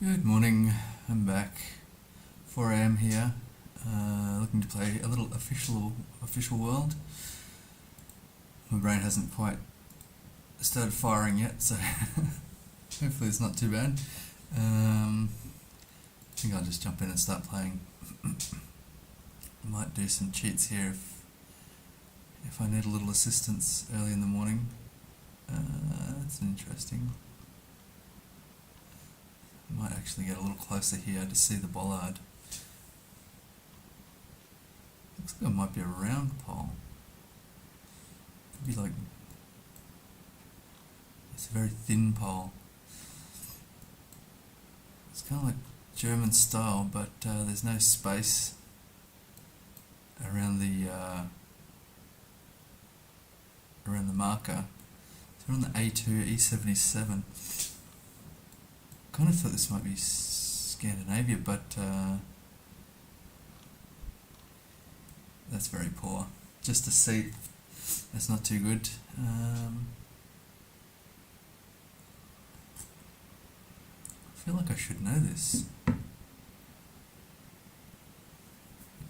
Good morning, I'm back. 4 a.m. here, looking to play a little official world. My brain hasn't quite started firing yet, so hopefully it's not too bad. I think I'll just jump in and start playing. Might do some cheats here if I need a little assistance early in the morning. That's interesting. Might actually get a little closer here to see the bollard. Looks like it might be a round pole. Could be like, it's a very thin pole. It's kind of like German style, but there's no space around the marker. So we're on the A2 E77. Kind of thought this might be Scandinavia, but that's very poor. Just a seat, that's not too good. I feel like I should know this. It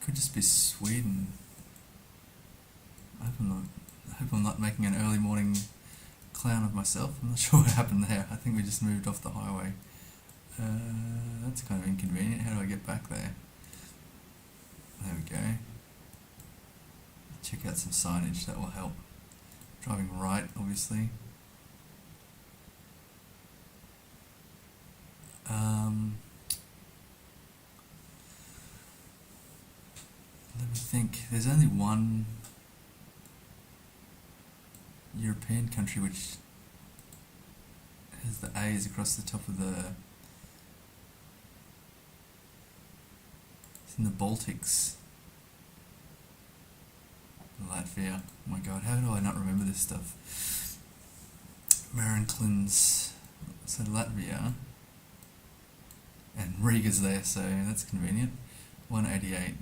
could just be Sweden. I hope I'm not making an early morning clown of myself. I'm not sure what happened there. I think we just moved off the highway. That's kind of inconvenient. How do I get back there? There we go. Check out some signage, that will help. Driving right, obviously. Let me think. There's only one European country which has the A's across the top of the... It's in the Baltics. Latvia. Oh my god, how do I not remember this stuff? Marinclins. So Latvia. And Riga's there, so that's convenient. 188.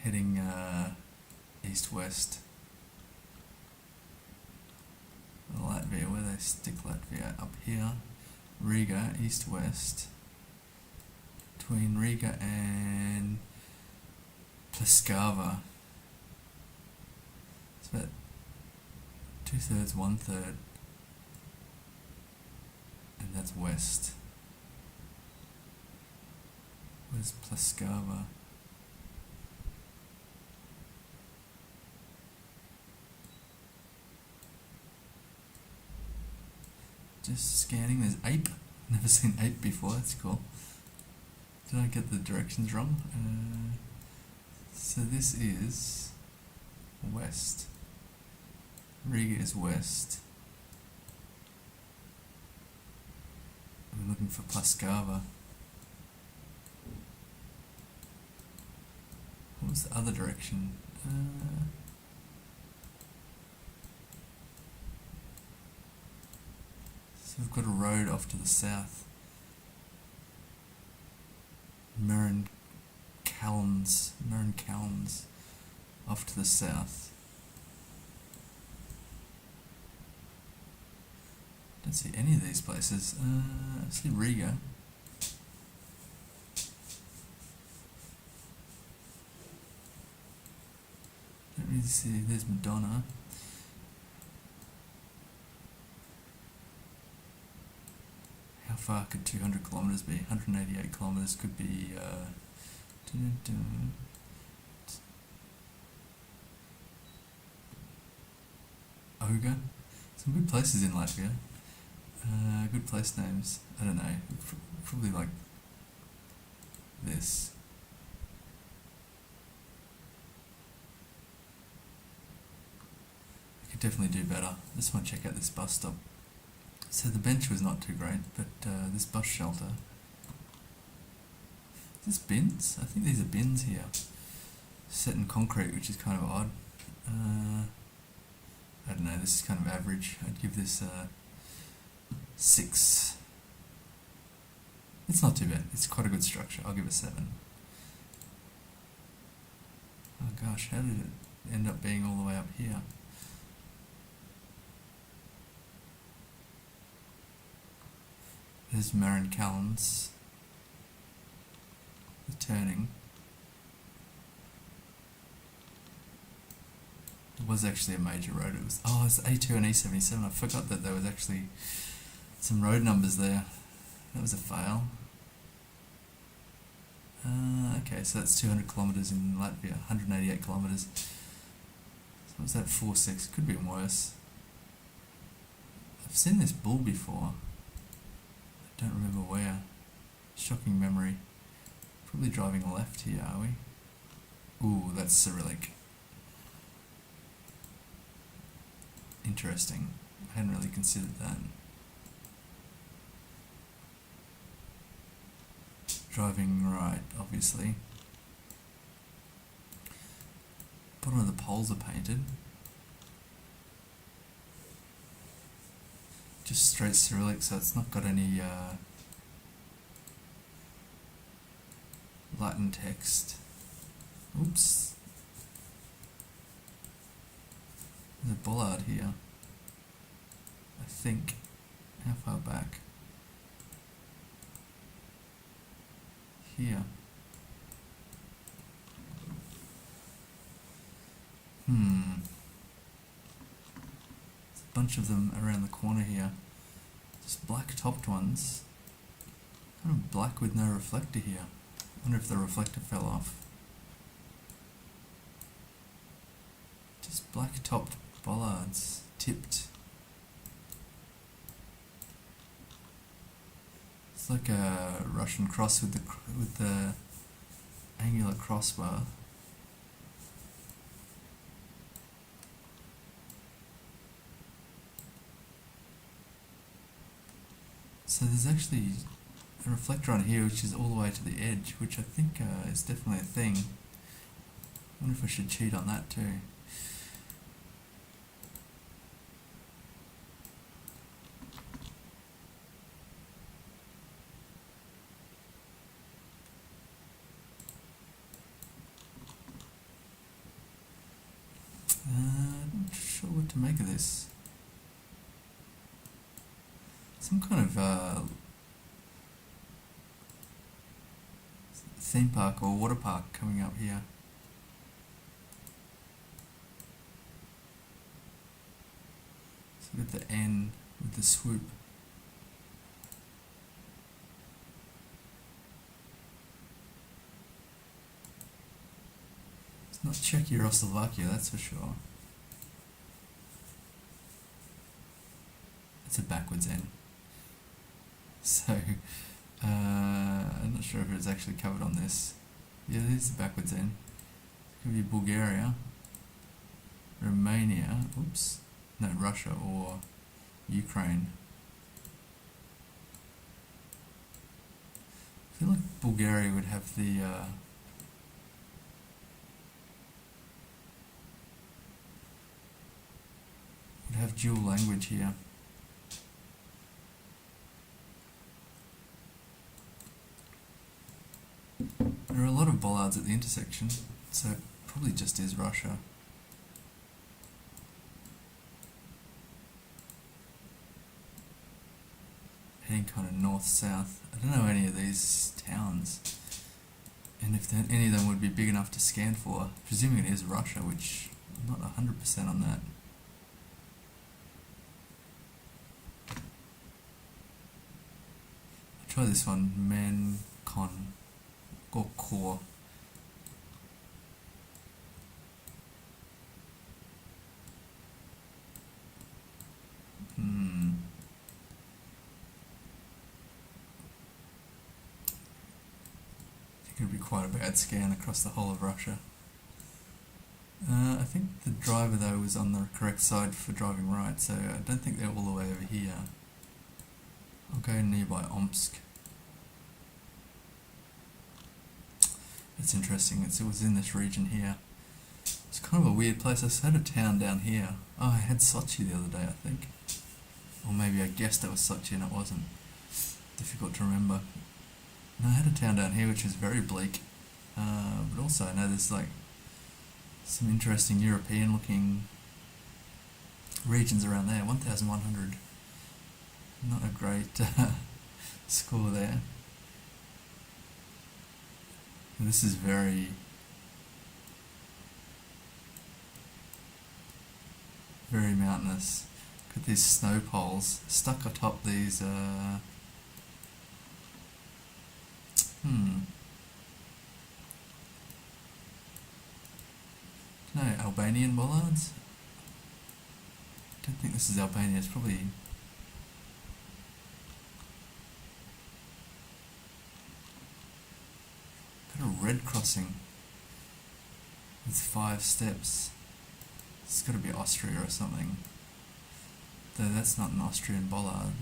Heading east-west. Latvia, where they stick Latvia? Up here. Riga, east-west. Between Riga and Pleskava. It's about 2/3, 1/3. And that's west. Where's Pleskava? Just scanning, there's ape. Never seen ape before, that's cool. Did I get the directions wrong? So this is west. Riga is west. I'm looking for Pleskava. What was the other direction? So we've got a road off to the south. Marincalns off to the south. Don't see any of these places. I see Riga. Don't really see. There's Madonna. How far could 200 kilometers be? 188 kilometers could be Oga. Some good places in Latvia. Good place names. I don't know. Probably like this. I could definitely do better. Just want to check out this bus stop. So the bench was not too great, but this bus shelter. Is this bins? I think these are bins here. Set in concrete, which is kind of odd. I don't know, this is kind of average. I'd give this 6. It's not too bad. It's quite a good structure. I'll give it 7. Oh gosh, how did it end up being all the way up here? There's Marin Callans. The turning. It was actually a major road. It was it's A2 and E77. I forgot that there was actually some road numbers there. That was a fail. Okay, so that's 200 kilometers in Latvia, 188 kilometers. So was that 4.6? Could be worse. I've seen this bull before. I don't remember where. Shocking memory. Probably driving left here, are we? Ooh, that's Cyrillic. Interesting. I hadn't really considered that. Driving right, obviously. Bottom of the poles are painted. Just straight Cyrillic, so it's not got any Latin text. Oops. There's a bollard here. I think. How far back? Here. There's a bunch of them around the corner here. Just black topped ones. Kind of black with no reflector here. I wonder if the reflector fell off. Just black topped bollards, tipped. It's like a Russian cross with the angular crossbar. So there's actually a reflector on here which is all the way to the edge, which I think is definitely a thing. I wonder if I should cheat on that too. I'm not sure what to make of this. Some kind of theme park or water park coming up here. So we've got the N with the swoop. It's not Czechoslovakia, that's for sure. It's a backwards N. So, I'm not sure if it's actually covered on this. Yeah, this is the backwards N. It could be Bulgaria, Romania, oops, no, Russia or Ukraine. I feel like Bulgaria would have the would have dual language here. There are a lot of bollards at the intersection, so it probably just is Russia. Heading kind of north-south. I don't know any of these towns, and if any of them would be big enough to scan for. Presuming it is Russia, which I'm not 100% on that. I'll try this one, Mancon. Or core. I think it would be quite a bad scan across the whole of Russia. I think the driver though was on the correct side for driving right, so I don't think they're all the way over here. I'll go nearby Omsk. It's interesting, it was in this region here. It's kind of a weird place. I had a town down here. Oh, I had Sochi the other day, I think. Or maybe I guessed it was Sochi and it wasn't. Difficult to remember. No, I had a town down here which was very bleak. But also I know there's like some interesting European looking regions around there. 1,100. Not a great score there. And this is very, very mountainous. Got these snow poles stuck atop these, no, Albanian bollards? I don't think this is Albania, it's probably... got a red crossing with 5 steps. It's got to be Austria or something. Though that's not an Austrian bollard.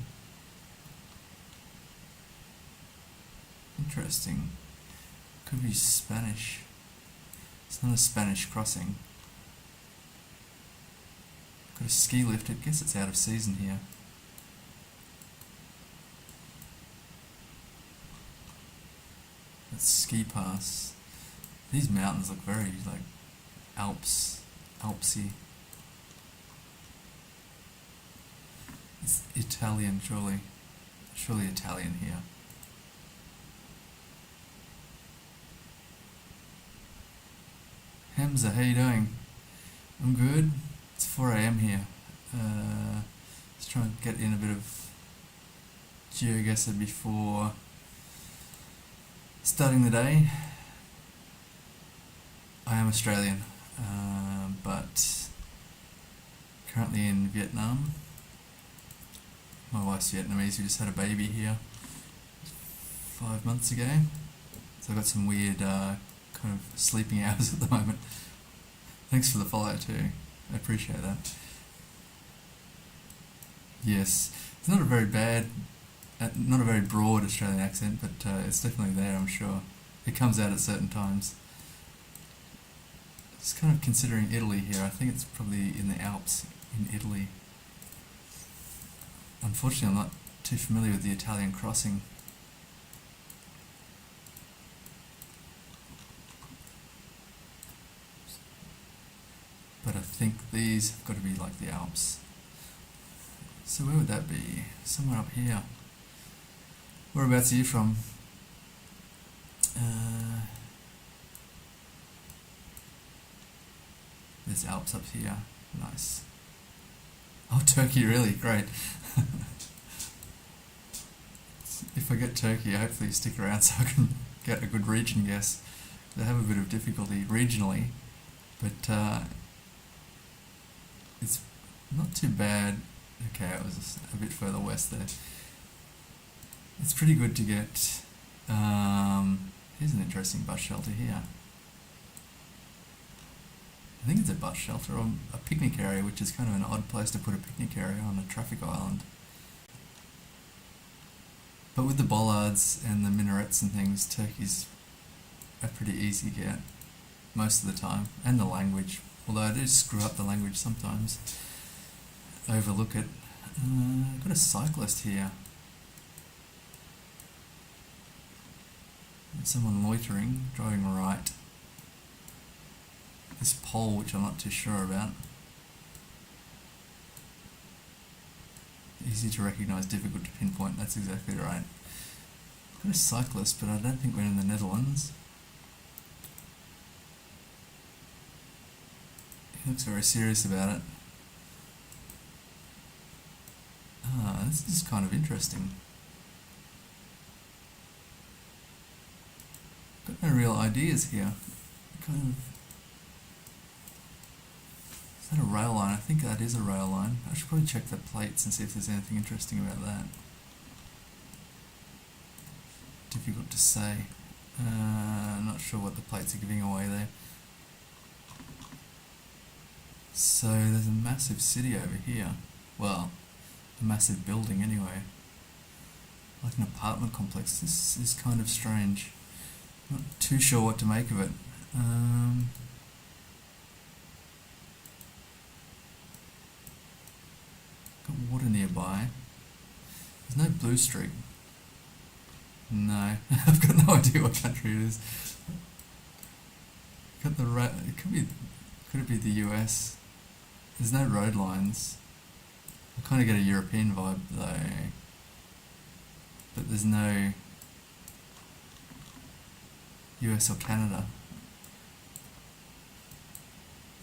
Interesting. Could be Spanish. It's not a Spanish crossing. Got a ski lift. I guess it's out of season here. That's ski pass. These mountains look very like Alpsy. It's Italian, surely. Surely Italian here. Hamza, how you doing? I'm good. It's 4 AM here. Let's try and get in a bit of GeoGuessr before starting the day. I am Australian, but currently in Vietnam. My wife's Vietnamese. We just had a baby here 5 months ago, so I've got some weird kind of sleeping hours at the moment. Thanks for the follow too. I appreciate that. Yes, it's not a very bad, not a very broad Australian accent, but it's definitely there, I'm sure. It comes out at certain times. Just kind of considering Italy here. I think it's probably in the Alps in Italy. Unfortunately, I'm not too familiar with the Italian crossing. But I think these have got to be like the Alps. So where would that be? Somewhere up here. Whereabouts are you from? There's Alps up here. Nice. Oh, Turkey, really? Great. If I get Turkey, hopefully you stick around so I can get a good region guess. They have a bit of difficulty regionally, but it's not too bad. Okay, it was a bit further west there. It's pretty good to get... here's an interesting bus shelter here. I think it's a bus shelter or a picnic area, which is kind of an odd place to put a picnic area on a traffic island. But with the bollards and the minarets and things, Turkey's a pretty easy get most of the time. And the language, although I do screw up the language sometimes. Overlook it. I've got a cyclist here. Someone loitering, driving right. This pole, which I'm not too sure about. Easy to recognise, difficult to pinpoint, that's exactly right. Got a cyclist, but I don't think we're in the Netherlands. He looks very serious about it. Ah, this is kind of interesting. Got no real ideas here. Kind of... Is that a rail line? I think that is a rail line. I should probably check the plates and see if there's anything interesting about that. Difficult to say. I'm not sure what the plates are giving away there. So there's a massive city over here. Well, a massive building anyway. Like an apartment complex. This is kind of strange. Not too sure what to make of it. Got water nearby. There's no blue streak. No, I've got no idea what country it is. Got the it could it be the US? There's no road lines. I kind of get a European vibe though. but there's no US or Canada.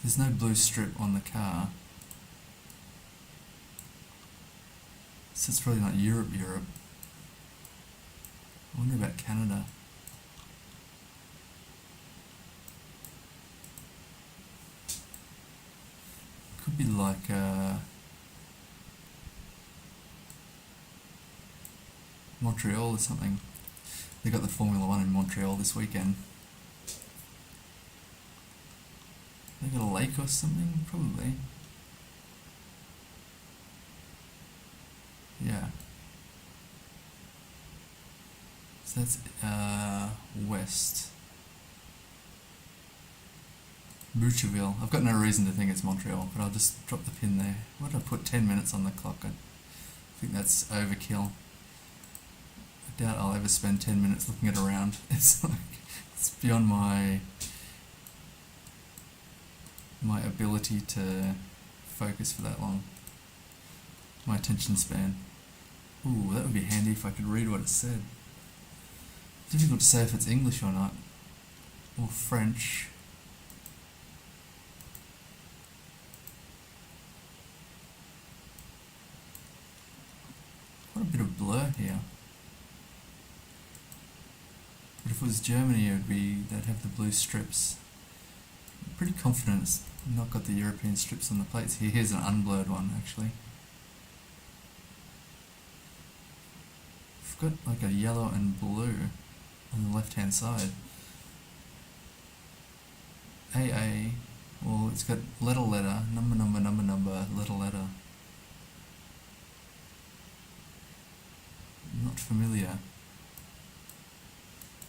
There's no blue strip on the car, so it's probably not Europe. I wonder about Canada. Could be like Montreal or something. They got the Formula One in Montreal this weekend. They got a lake or something, probably. Yeah. So that's west. Boucherville. I've got no reason to think it's Montreal, but I'll just drop the pin there. What did I put? 10 minutes on the clock. I think that's overkill. I doubt I'll ever spend 10 minutes looking at a round. It's like, it's beyond my ability to focus for that long. My attention span. Ooh, that would be handy if I could read what it said. Difficult to say if it's English or not. Or French. Quite a bit of blur here. But if it was Germany, they'd have the blue strips. I'm pretty confident it's not got the European strips on the plates here. Here's an unblurred one, actually. I've got like a yellow and blue on the left hand side. AA, well, it's got letter, number, letter. Not familiar.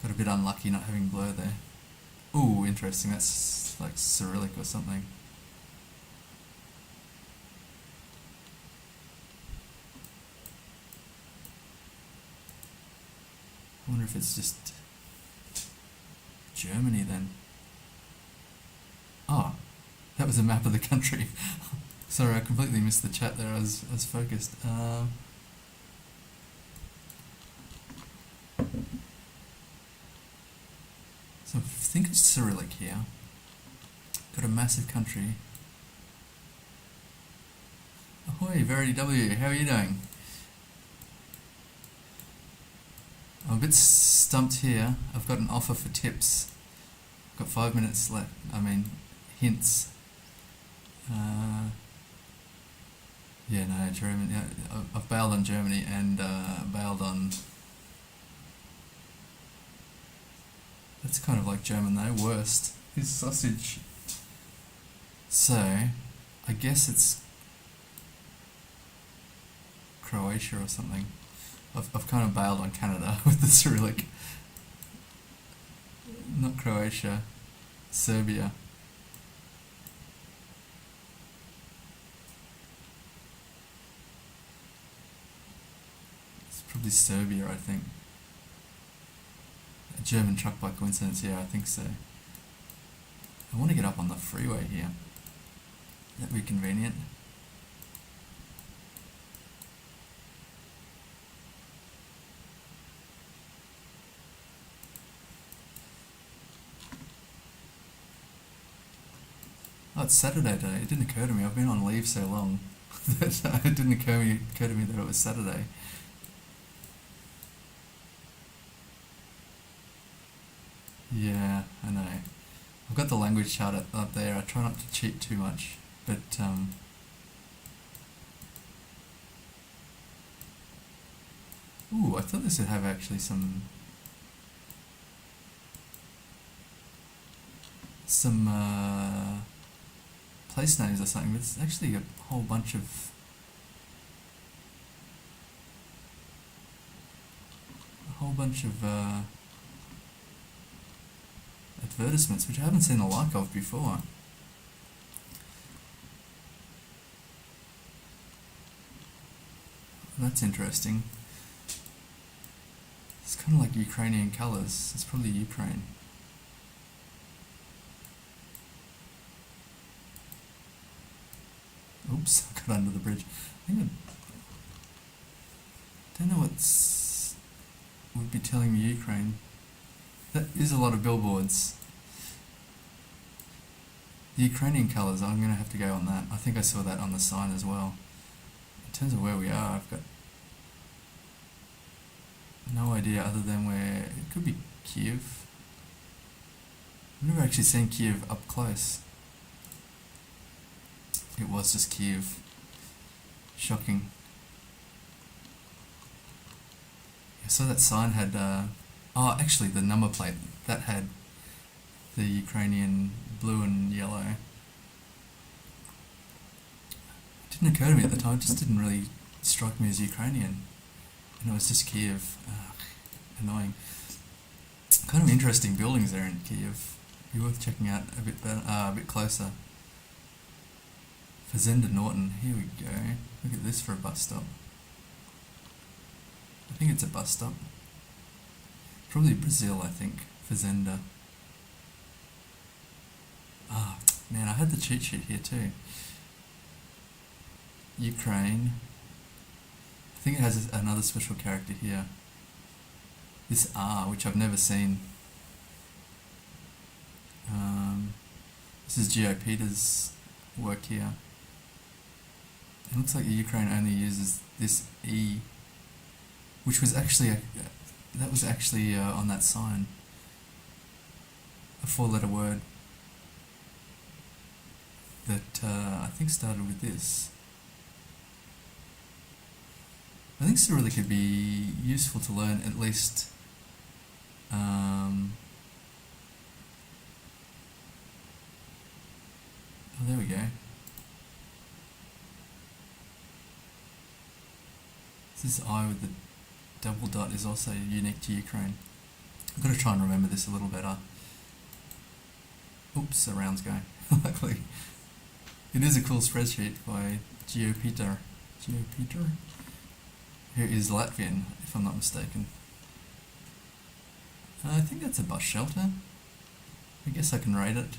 Got a bit unlucky not having blur there. Ooh, interesting, that's like Cyrillic or something. I wonder if it's just Germany then. Oh, that was a map of the country. Sorry, I completely missed the chat there. I was focused. So I think it's Cyrillic here. Got a massive country. Ahoy, Verity W, how are you doing? I'm a bit stumped here. I've got an offer for tips. I've got 5 minutes left. Hints. Yeah, no, Germany. Yeah, I've bailed on Germany and bailed on. That's kind of like German though. Worst is sausage. So, I guess it's Croatia or something. I've kind of bailed on Canada with the Cyrillic. Not Croatia. Serbia. It's probably Serbia, I think. A German truck by coincidence, yeah, I think so. I want to get up on the freeway here. That'd be convenient. Oh, it's Saturday today. It didn't occur to me. I've been on leave so long that it didn't occur to me that it was Saturday. Yeah, I know. I've got the language chart up there. I try not to cheat too much, but ooh, I thought this would have actually some place names or something, but it's actually a whole bunch of advertisements which I haven't seen the like of before. That's interesting. It's kind of like Ukrainian colours. It's probably Ukraine. Oops, I got under the bridge. I don't know what's would be telling me Ukraine. That is a lot of billboards. The Ukrainian colours, I'm going to have to go on that. I think I saw that on the sign as well. In terms of where we are, I've got no idea other than where... It could be Kiev. I've never actually seen Kiev up close. It was just Kiev. Shocking. I saw that sign had... oh, actually the number plate, that had the Ukrainian blue and yellow. It didn't occur to me at the time, it just didn't really strike me as Ukrainian. And it was just Kiev. Annoying. Kind of interesting buildings there in Kiev. Be worth checking out a bit better, a bit closer. Fazenda Norton, here we go. Look at this for a bus stop. I think it's a bus stop. Probably Brazil, I think. Fazenda. Ah, man, I had the cheat sheet here too. Ukraine. I think it has another special character here. This R, which I've never seen. This is Geo Peter's work here. It looks like the Ukraine only uses this E, which was actually that was actually on that sign. A 4-letter word that I think started with this. I think Cyrillic could be useful to learn at least. Oh, there we go. This I with the double dot is also unique to Ukraine. I've got to try and remember this a little better. Oops, the round's going. Luckily. It is a cool spreadsheet by GeoPeter. GeoPeter? Who is Latvian, if I'm not mistaken. I think that's a bus shelter. I guess I can rate it.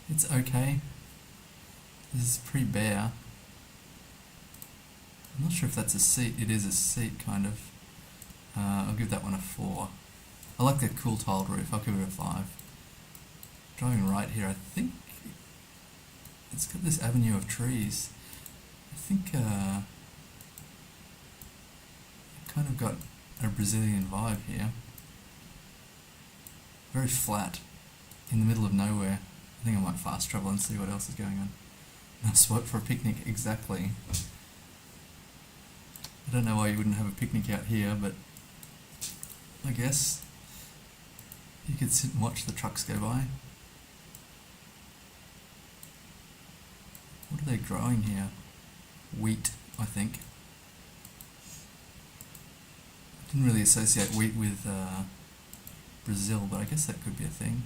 It's okay. This is pretty bare. I'm not sure if that's a seat. It is a seat, kind of. I'll give that one a 4. I like that cool tiled roof. I'll give it a 5. Driving right here, I think it's got this avenue of trees. I think it kind of got a Brazilian vibe here. Very flat, in the middle of nowhere. I think I might fast travel and see what else is going on. No spot for a picnic, exactly. I don't know why you wouldn't have a picnic out here, but I guess you could sit and watch the trucks go by. What are they growing here? Wheat, I think. I didn't really associate wheat with Brazil, but I guess that could be a thing.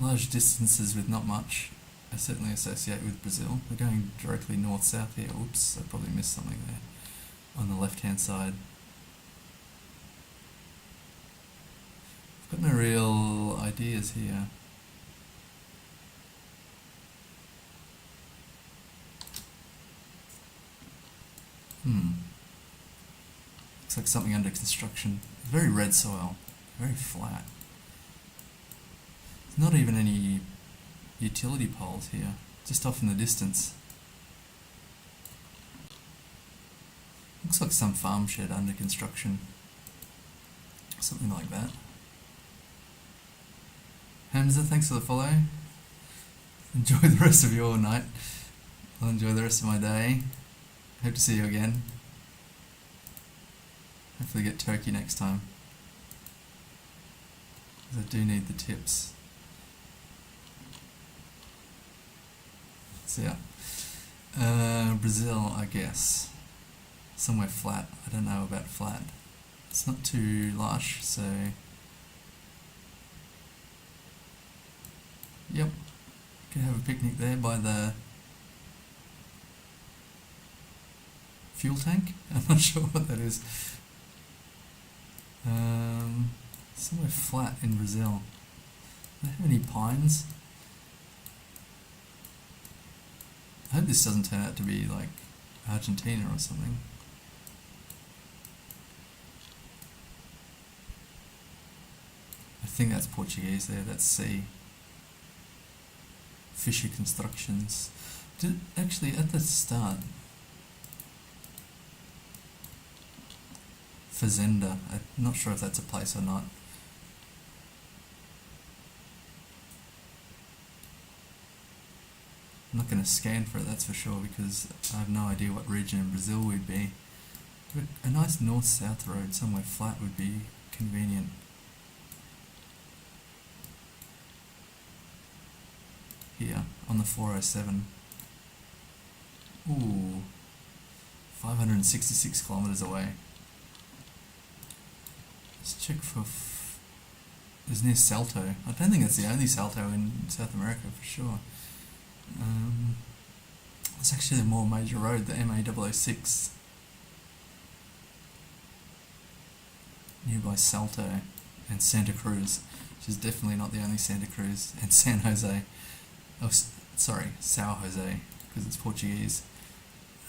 Large distances with not much I certainly associate with Brazil. We're going directly north-south here. Oops, I probably missed something there. On the left-hand side. I've got no real ideas here. Looks like something under construction. Very red soil. Very flat. There's not even any utility poles here. Just off in the distance. Looks like some farm shed under construction. Something like that. Hamza, thanks for the follow. Enjoy the rest of your night. I'll enjoy the rest of my day. Hope to see you again. Hopefully get turkey next time. Because I do need the tips. So yeah. Brazil, I guess. Somewhere flat. I don't know about flat. It's not too lush, so... Yep. Can have a picnic there by the fuel tank. I'm not sure what that is. Somewhere flat in Brazil. Do they have any pines? I hope this doesn't turn out to be like Argentina or something. I think that's Portuguese there, that's C. Fisher Constructions. Actually, at the start, Fazenda, I'm not sure if that's a place or not. I'm not going to scan for it, that's for sure, because I have no idea what region in Brazil we'd be. But a nice north-south road somewhere flat would be convenient. Here, on the 407. Ooh, 566 kilometers away. Let's check for... It's near Salto. I don't think it's the only Salto in South America, for sure. It's actually a more major road, the MA006. Nearby Salto and Santa Cruz, which is definitely not the only Santa Cruz, and San Jose. Oh, sorry, Sao Jose, because it's Portuguese.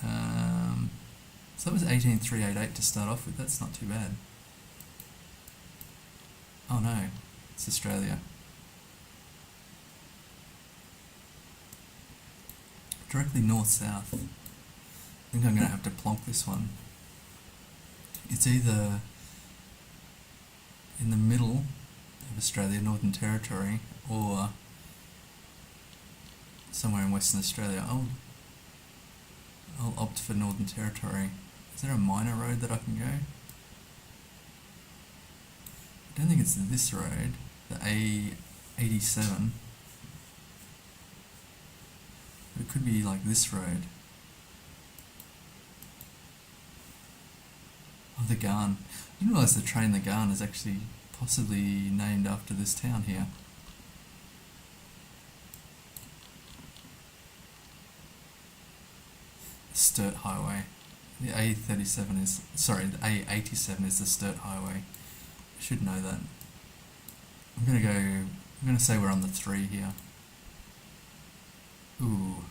So that was 18388 to start off with, that's not too bad. Oh no, it's Australia. Directly north-south. I think I'm going to have to plonk this one. It's either in the middle of Australia, Northern Territory, or somewhere in Western Australia. I'll opt for Northern Territory. Is there a minor road that I can go? I don't think it's this road, the A87. It could be like this road. Oh, the Garn. I didn't realise the train the Garn is actually possibly named after this town here. Sturt Highway. The A37 is, sorry, the A87 is the Sturt Highway. I should know that. I'm gonna say we're on the 3 here. Ooh,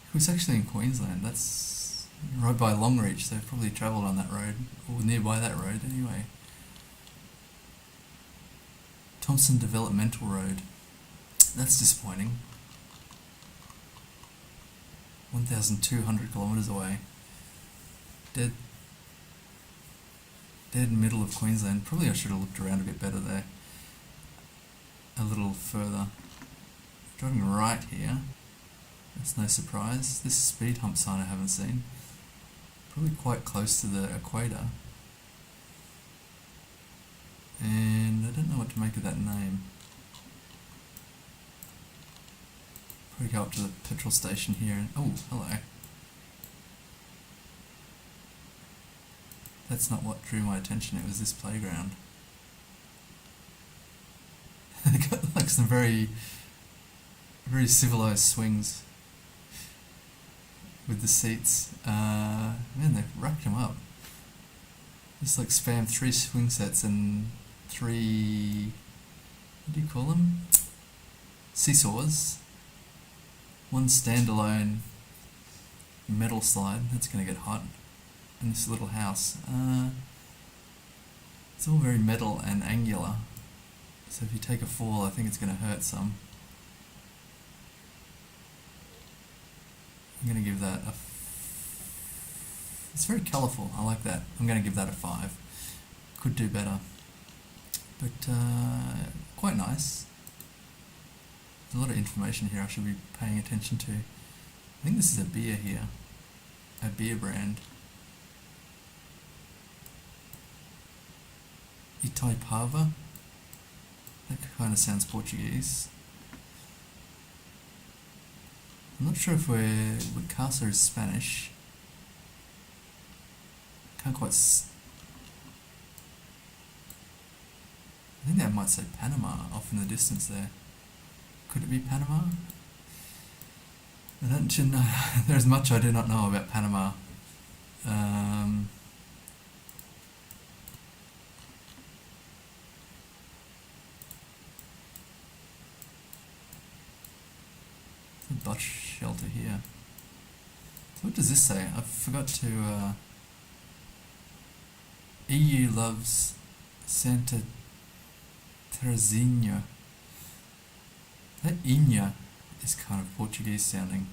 it was actually in Queensland. That's right by Longreach. They've probably travelled on that road, or nearby that road anyway. Thompson Developmental Road. That's disappointing. 1,200 kilometres away. Dead middle of Queensland. Probably I should have looked around a bit better there. A little further. Driving right here. That's no surprise. This speed hump sign I haven't seen. Probably quite close to the equator. And I don't know what to make of that name. Probably go up to the petrol station here and... Oh, hello. That's not what drew my attention, it was this playground. They got like some very civilised swings with the seats. Man, they've racked them up. Just like spam 3 swing sets and 3, what do you call them? Seesaws. 1 standalone metal slide, that's going to get hot. And this little house. It's all very metal and angular. So if you take a fall, I think it's going to hurt some. I'm going to give that a... It's very colourful, I like that. I'm going to give that a 5. Could do better. But quite nice. There's a lot of information here I should be paying attention to. I think this is a beer here. A beer brand. Itaipava. That kind of sounds Portuguese. I'm not sure if Casa is Spanish. Can't quite... I think that might say Panama off in the distance there. Could it be Panama? I don't know. There's much I do not know about Panama. The bus shelter here. what does this say? I forgot to. EU loves Santa Terezinha. That Inha is kind of Portuguese sounding.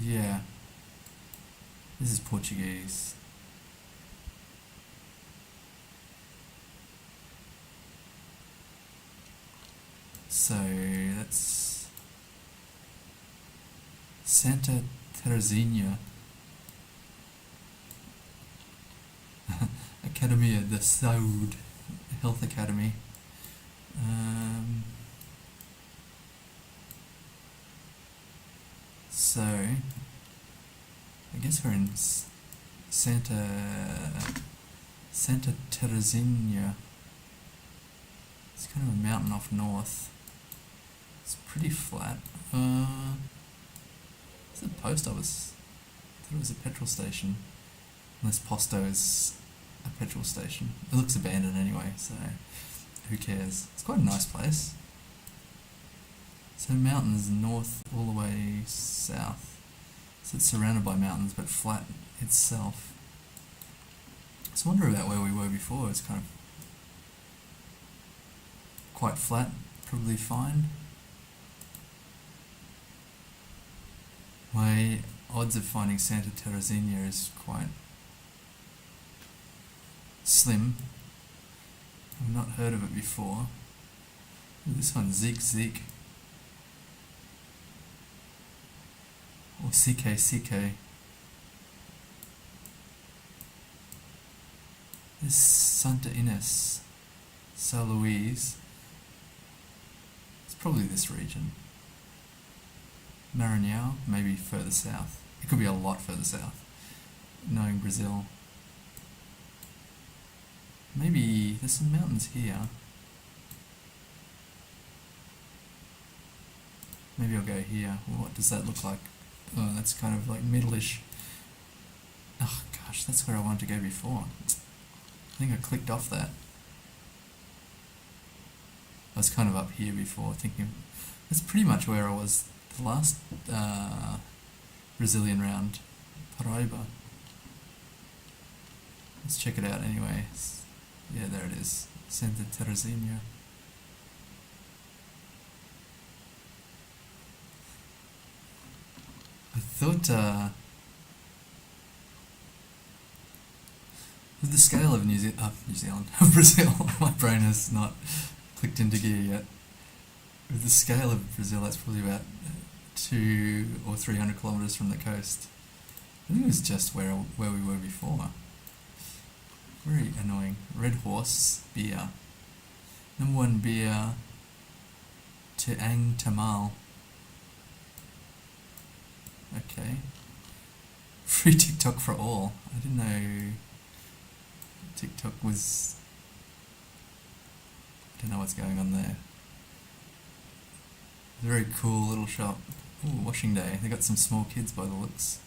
Yeah, this is Portuguese. So that's Santa Terezinha Academia da Saúde, Health Academy. So I guess we're in Santa Terezinha. It's kind of a mountain off north. It's pretty flat. It's a post office. I thought it was a petrol station. Unless Posto is a petrol station. It looks abandoned anyway, so who cares? It's quite a nice place. So mountains north all the way south. So it's surrounded by mountains but flat itself. So I wonder about where we were before. It's kind of quite flat, probably fine. My odds of finding Santa Terezinha is quite slim. I've not heard of it before. This one, Zik. Or CK. This Santa Ines, São Luís. It's probably this region. Maranhão, maybe further south. It could be a lot further south, knowing Brazil. Maybe there's some mountains here. Maybe I'll go here. What does that look like? Oh, that's kind of like middle-ish. Oh gosh, that's where I wanted to go before. I think I clicked off that. I was kind of up here before, thinking that's pretty much where I was the last Brazilian round, Paraíba. Let's check it out anyway. Yeah, there it is, Santa Terezinha. I thought with the scale of New Zealand, Brazil, my brain has not clicked into gear yet. With the scale of Brazil, that's probably about 200 or 300 kilometers from the coast. I think it was just where we were before. Very annoying. Red Horse beer. Number 1 beer, Teang Tamal. Okay. Free TikTok for all. I didn't know TikTok was... I don't know what's going on there. Very cool little shop. Ooh, washing day. They got some small kids by the looks.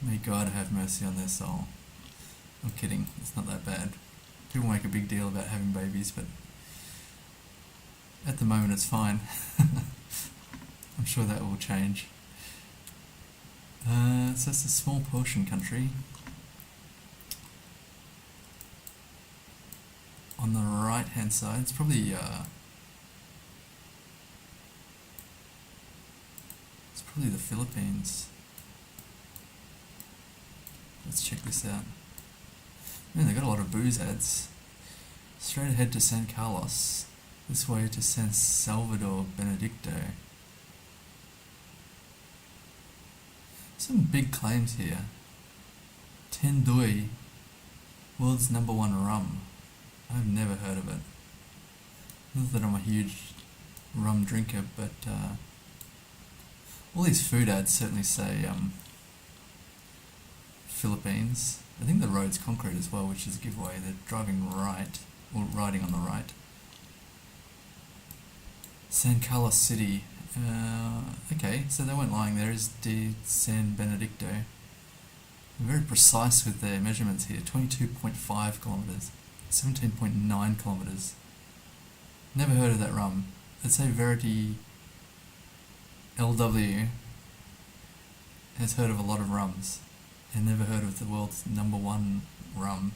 May God have mercy on their soul. I'm kidding, it's not that bad. People make a big deal about having babies, but at the moment it's fine. I'm sure that will change. So it's a small portion country. On the right hand side, it's probably the Philippines. Let's check this out. Man, they got a lot of booze ads. Straight ahead to San Carlos. This way to San Salvador Benedicto. Some big claims here. Tendoi, world's #1 rum. I've never heard of it. Not that I'm a huge rum drinker, but all these food ads certainly say Philippines. I think the road's concrete as well, which is a giveaway. They're driving right, or riding on the right. San Carlos City. Okay, so they weren't lying. There is de San Benedicto. They're very precise with their measurements here. 22.5 kilometers, 17.9 kilometers, Never heard of that rum. Let's say Verity LW has heard of a lot of rums and never heard of the world's #1 rum.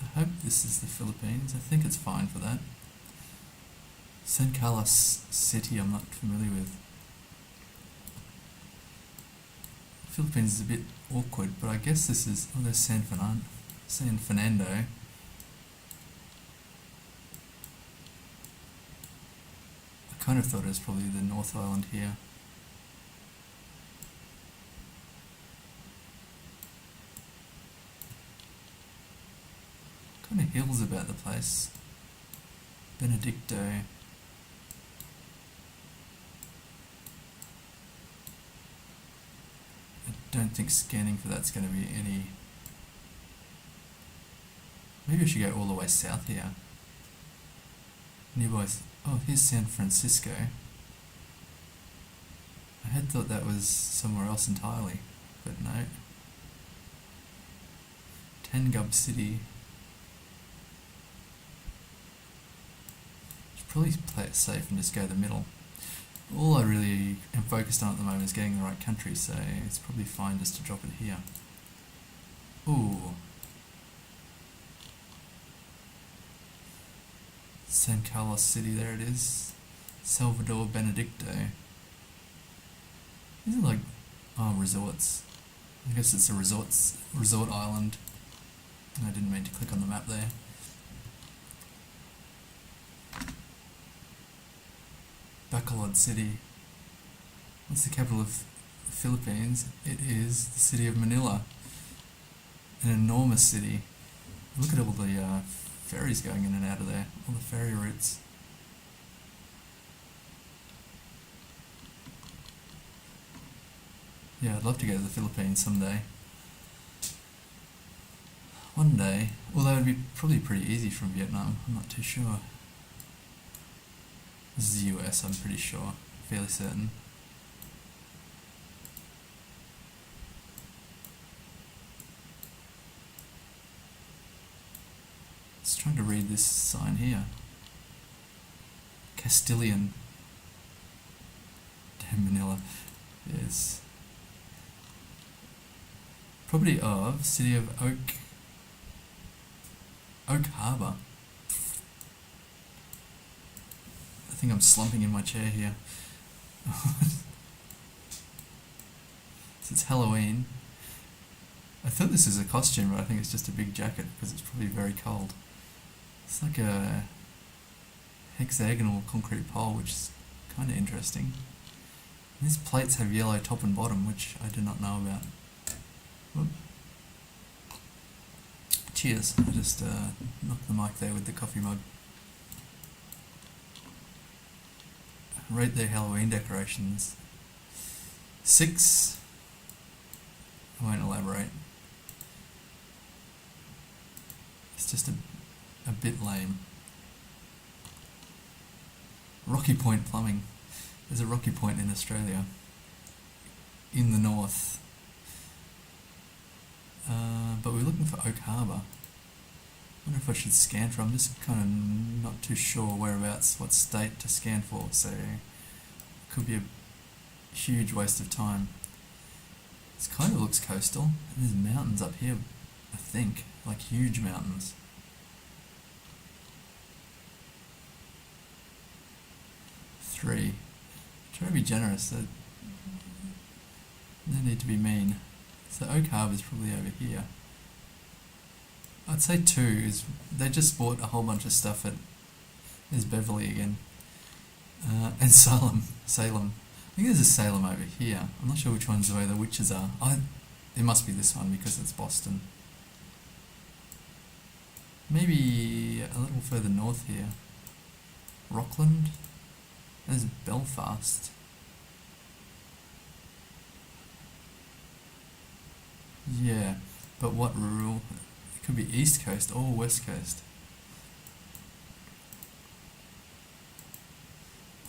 I hope this is the Philippines. I think it's fine for that. San Carlos City I'm not familiar with. Philippines is a bit awkward, but I guess this is... oh, there's San Fernando. I kind of thought it was probably the North Island here. Kind of hills about the place. Benedicto. I don't think scanning for that's going to be any... maybe I should go all the way south here. Nearby... oh, here's San Francisco. I had thought that was somewhere else entirely, but no. Tangub City. Should probably play it safe and just go the middle. All I really am focused on at the moment is getting the right country, so it's probably fine just to drop it here. Ooh. San Carlos City, there it is. Salvador Benedicto. These are like, oh, resorts. I guess it's a resort island. I didn't mean to click on the map there. Bacolod City. What's the capital of the Philippines? It is the city of Manila. An enormous city. Look at all the ferries going in and out of there. All the ferry routes. Yeah, I'd love to go to the Philippines someday. One day. Although it'd be probably pretty easy from Vietnam. I'm not too sure. This is the US, I'm pretty sure. Fairly certain. Just trying to read this sign here. Castilian. Damn, Manila. Yes. Property of City of Oak Harbor. I think I'm slumping in my chair here. So it's Halloween. I thought this was a costume, but I think it's just a big jacket because it's probably very cold. It's like a hexagonal concrete pole, which is kind of interesting. These plates have yellow top and bottom, which I did not know about. Whoop. Cheers. I just knocked the mic there with the coffee mug. Rate their Halloween decorations. 6. I won't elaborate. It's just a bit lame. Rocky Point Plumbing. There's a Rocky Point in Australia. In the north. But we're looking for Oak Harbor. I wonder if I should scan for. I'm just kind of not too sure whereabouts, what state to scan for, so it could be a huge waste of time. This kind of looks coastal. And there's mountains up here, I think, like huge mountains. Three. Try to be generous. No need to be mean. So Oak Harbor is probably over here. I'd say 2 is... they just bought a whole bunch of stuff at... there's Beverly again. And Salem. I think there's a Salem over here. I'm not sure which one's where the witches are. It must be this one because it's Boston. Maybe a little further north here. Rockland? There's Belfast. Yeah, but what rural? It could be East Coast or West Coast.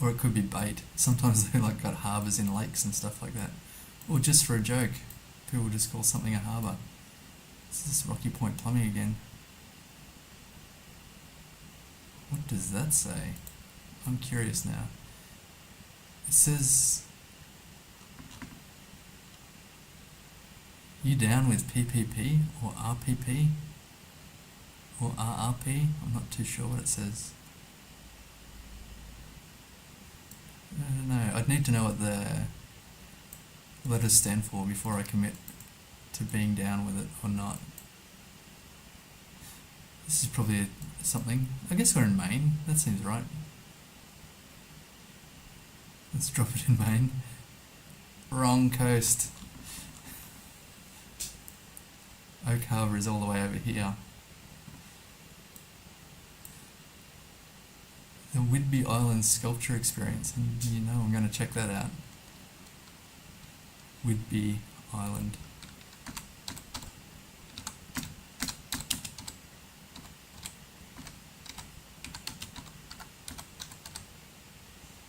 Or it could be bait. Sometimes they like got harbours in lakes and stuff like that. Or just for a joke. People just call something a harbour. This is Rocky Point Plumbing again. What does that say? I'm curious now. It says, you down with PPP or RPP or RRP? I'm not too sure what it says. I don't know. I'd need to know what the letters stand for before I commit to being down with it or not. This is probably something. I guess we're in Maine. That seems right. Let's drop it in Maine. Wrong coast. Oak Harbour is all the way over here. The Whidbey Island Sculpture Experience, and you know I'm going to check that out. Whidbey Island.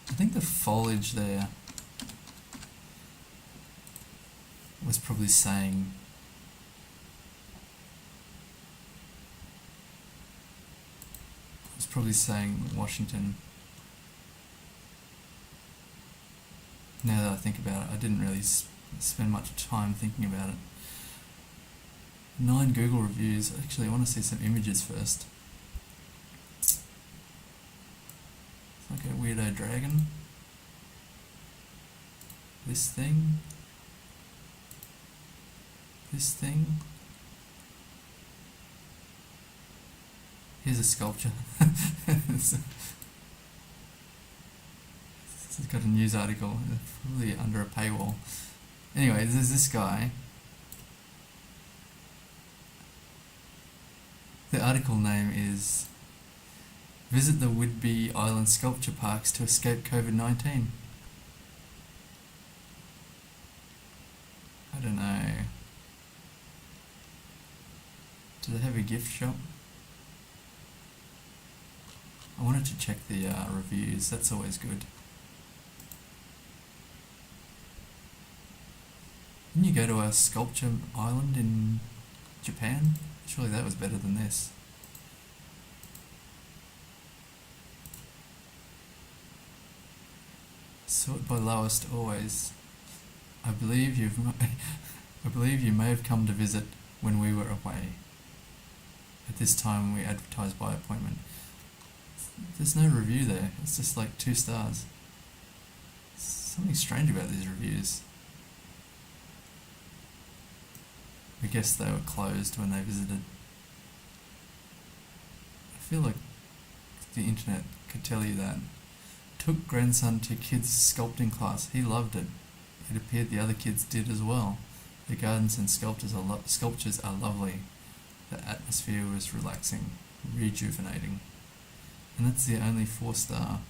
I think the foliage there was probably saying Washington. Now that I think about it, I didn't really spend much time thinking about it. 9 Google reviews. Actually, I want to see some images first. It's like a weirdo dragon. This thing. This thing. Here's a sculpture. It's got a news article, probably under a paywall. Anyway, there's this guy. The article name is Visit the Whidbey Island Sculpture Parks to Escape COVID-19. I don't know. Do they have a gift shop? I wanted to check the reviews, that's always good. Didn't you go to a sculpture island in Japan? Surely that was better than this. Sort by lowest always. I believe you may have come to visit when we were away. At this time we advertised by appointment. There's no review there, it's just like 2 stars. Something strange about these reviews. I guess they were closed when they visited. I feel like the internet could tell you that. Took grandson to kids' sculpting class. He loved it. It appeared the other kids did as well. The gardens and sculptures are lovely. The atmosphere was relaxing, rejuvenating. And that's the only 4-star.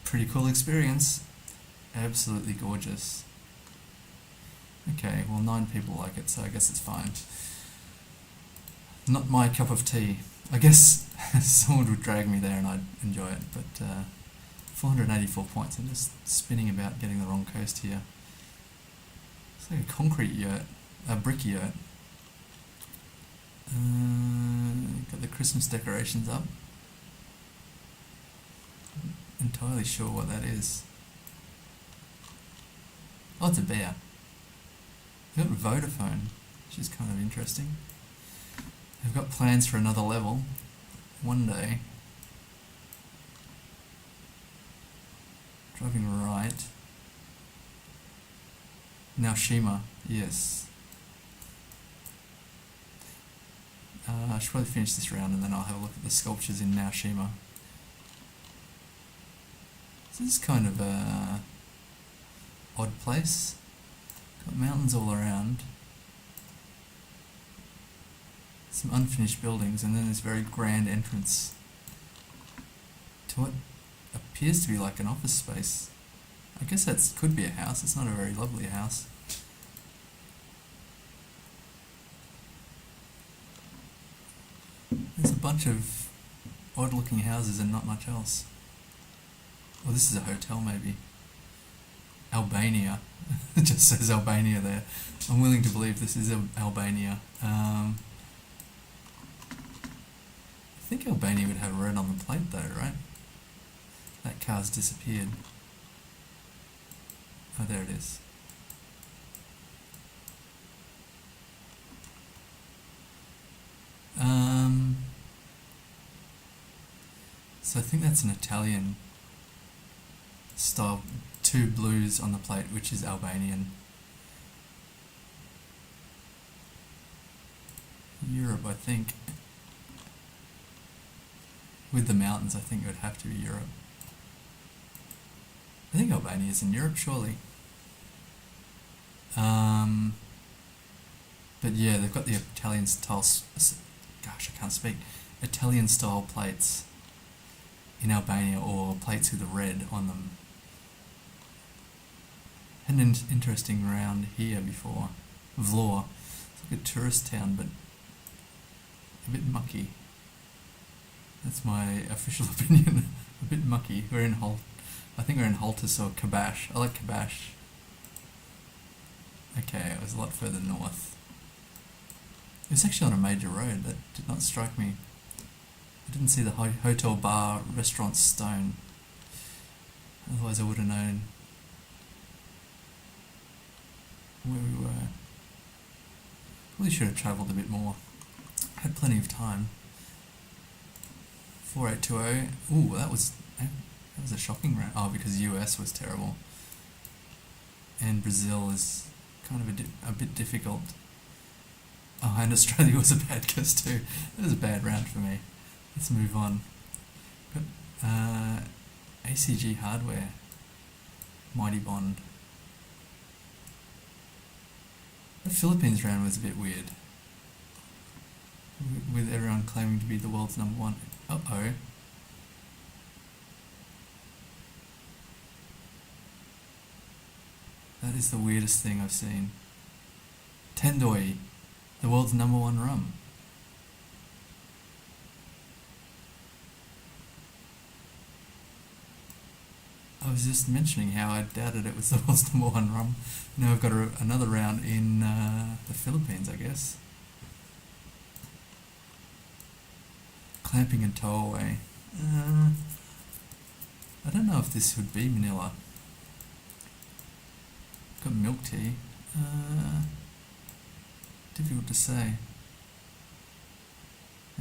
Pretty cool experience. Absolutely gorgeous. Okay, well 9 people like it, so I guess it's fine. Not my cup of tea. I guess someone would drag me there and I'd enjoy it, but 484 points. I'm just spinning about getting the wrong coast here. It's like a concrete yurt, a brick yurt. Got the Christmas decorations up. Entirely sure what that is. Oh, it's a bear. They've got Vodafone, which is kind of interesting. They've got plans for another level one day. Driving right. Naoshima, yes. I should probably finish this round and then I'll have a look at the sculptures in Naoshima. This is kind of a odd place. Got mountains all around. Some unfinished buildings and then this very grand entrance to what appears to be like an office space. I guess that could be a house. It's not a very lovely house. There's a bunch of odd looking houses and not much else. Well, this is a hotel maybe. Albania. It just says Albania there. I'm willing to believe this is Albania. I think Albania would have red on the plate though, right? That car's disappeared. Oh, there it is. So I think that's an Italian style, 2 blues on the plate, which is Albanian. Europe, I think. With the mountains, I think it would have to be Europe. I think Albania is in Europe, surely. But yeah, they've got the Italian style, gosh, I can't speak, Italian style plates in Albania, or plates with the red on them. Had an interesting round here before. Vlor. It's like a tourist town, but a bit mucky. That's my official opinion. A bit mucky. We're in I think we're in Haltis or Kabash. I like Kabash. Okay, it was a lot further north. It was actually on a major road. That did not strike me. I didn't see the hotel, bar, restaurant, stone. Otherwise I would have known where we were. Probably should have travelled a bit more. Had plenty of time. 4820. Ooh, that was a shocking round. Oh, because US was terrible. And Brazil is kind of a bit difficult. Oh, and Australia was a bad guess too. It was a bad round for me. Let's move on. But ACG Hardware, Mighty Bond. The Philippines round was a bit weird, with everyone claiming to be the world's #1. Uh-oh. That is the weirdest thing I've seen. Tendoi, the world's #1 rum. I was just mentioning how I doubted it was the world's #1 rum. Now I've got another round in the Philippines, I guess. Clamping and tow away. I don't know if this would be Manila. Got milk tea. Difficult to say.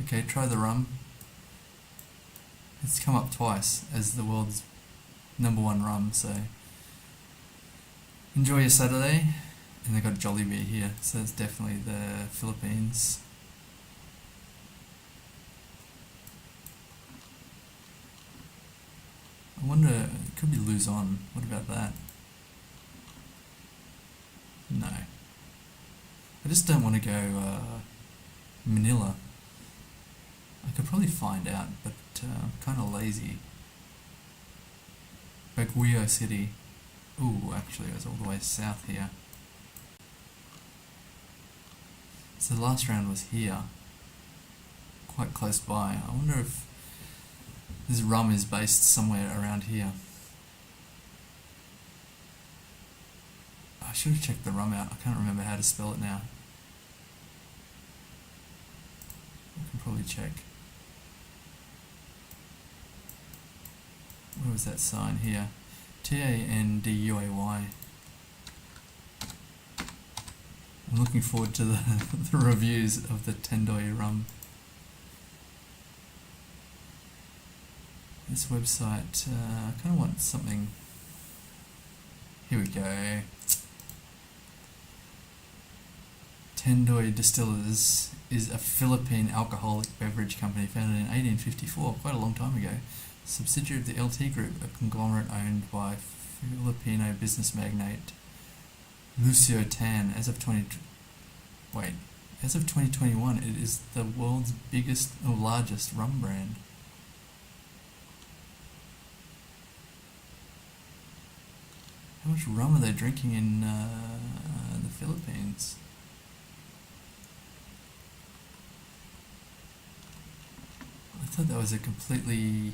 Okay, try the rum. It's come up twice as the world's #1 rum, so enjoy your Saturday. And they got Jollibee here, so it's definitely the Philippines. I wonder, it could be Luzon. What about that? No. I just don't want to go Manila. I could probably find out, but I'm kind of lazy. Baguio City. Ooh, actually it was all the way south here. So the last round was here. Quite close by. I wonder if this rum is based somewhere around here. I should have checked the rum out. I can't remember how to spell it now. I can probably check. Where was that sign here? Tanduay. I'm looking forward to the reviews of the Tendoi rum. This website, I kind of want something. Here we go. Tendoi Distillers is a Philippine alcoholic beverage company founded in 1854, quite a long time ago. Subsidiary of the LT Group, a conglomerate owned by Filipino business magnate Lucio Tan. As of 2021, it is the world's biggest or largest rum brand. How much rum are they drinking in the Philippines? I thought that was a completely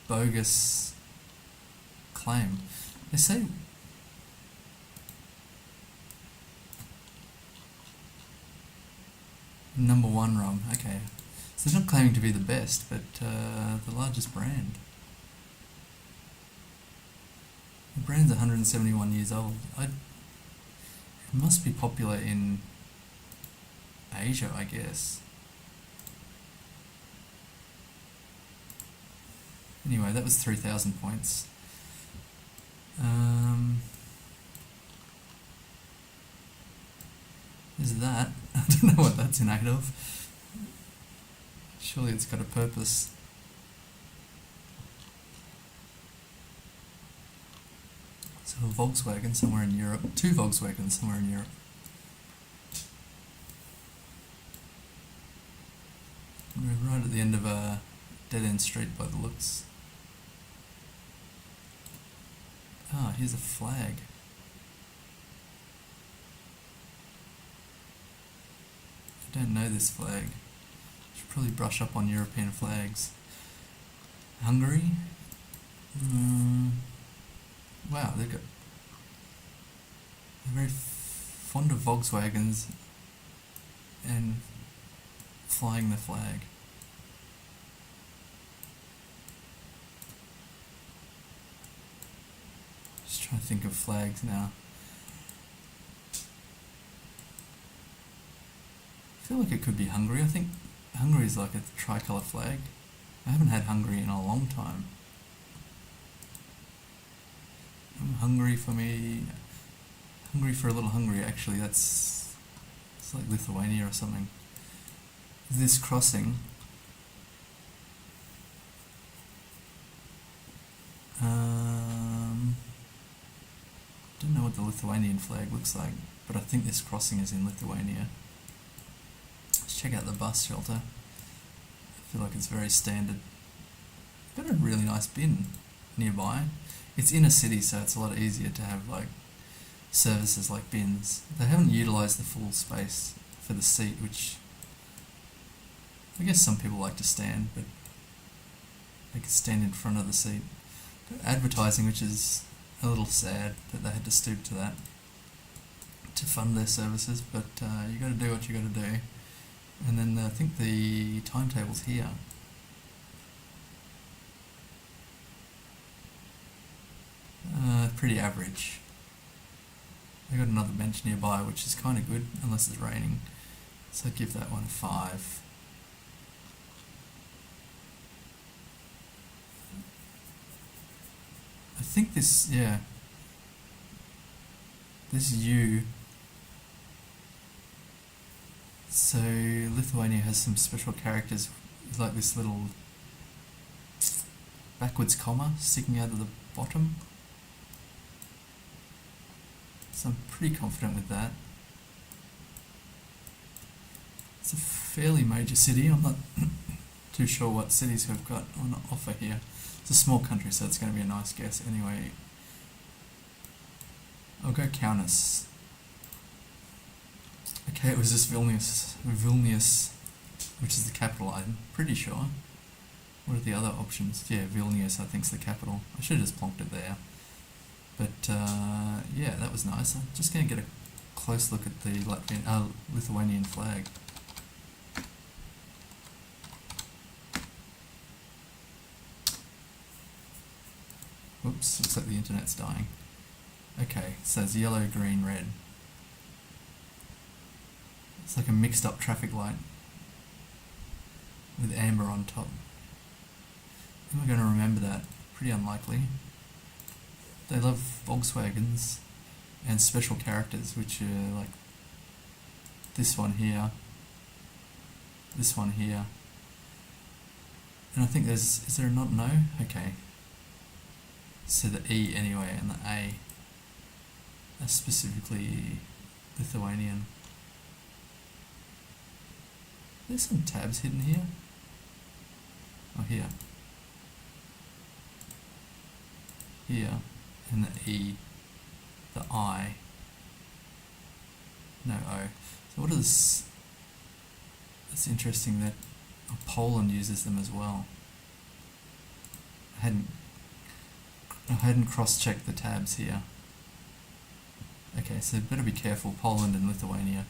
bogus claim. They say Number one rum, okay. So they're not claiming to be the best, but the largest brand. The brand's 171 years old. It must be popular in Asia, I guess. Anyway, that was 3,000 points. Is that? I don't know what that's in aid of. Surely it's got a purpose. So a Volkswagen somewhere in Europe. Two Volkswagens somewhere in Europe. We're right at the end of a dead-end street by the looks. Ah, here's a flag. I don't know this flag. Should probably brush up on European flags. Hungary? Wow, they're very fond of Volkswagens and flying the flag. Just trying to think of flags now. I feel like it could be Hungary. I think Hungary is like a tricolour flag. I haven't had Hungary in a long time. Hungary for me. Hungary for a little Hungary, actually. It's like Lithuania or something. This crossing. Don't know what the Lithuanian flag looks like, but I think this crossing is in Lithuania. Let's check out the bus shelter. I feel like it's very standard. Got a really nice bin nearby. It's in a city, so it's a lot easier to have like services like bins. They haven't utilised the full space for the seat, which I guess some people like to stand, but they could stand in front of the seat. Advertising, which is a little sad that they had to stoop to that to fund their services, but you got to do what you got to do. And then I think the timetable's here. Pretty average. I got another bench nearby, which is kind of good, unless it's raining. So I'd give that one a 5. I think this, yeah, this U. So Lithuania has some special characters, like this little backwards comma sticking out of the bottom. So I'm pretty confident with that. It's a fairly major city. I'm not too sure what cities we've got on offer here. It's a small country, so it's going to be a nice guess. Anyway, I'll go Kaunas. Okay, it was just Vilnius, which is the capital, I'm pretty sure. What are the other options? Yeah, Vilnius, I think, is the capital. I should have just plonked it there. But yeah, that was nice. I'm just going to get a close look at the Lithuanian flag. Whoops, looks like the internet's dying. Okay, so it's yellow, green, red. It's like a mixed up traffic light with amber on top. Am I going to remember that? Pretty unlikely. They love Volkswagens and special characters, which are like this one here, this one here. And I think there's, is there a not no? Okay. So the E anyway, and the A. That's specifically Lithuanian. There's some tabs hidden here. Oh, here. Here. And the E. The I. No O. So what is... It's interesting that Poland uses them as well. I hadn't cross-checked the tabs here. Okay, so better be careful, Poland and Lithuania.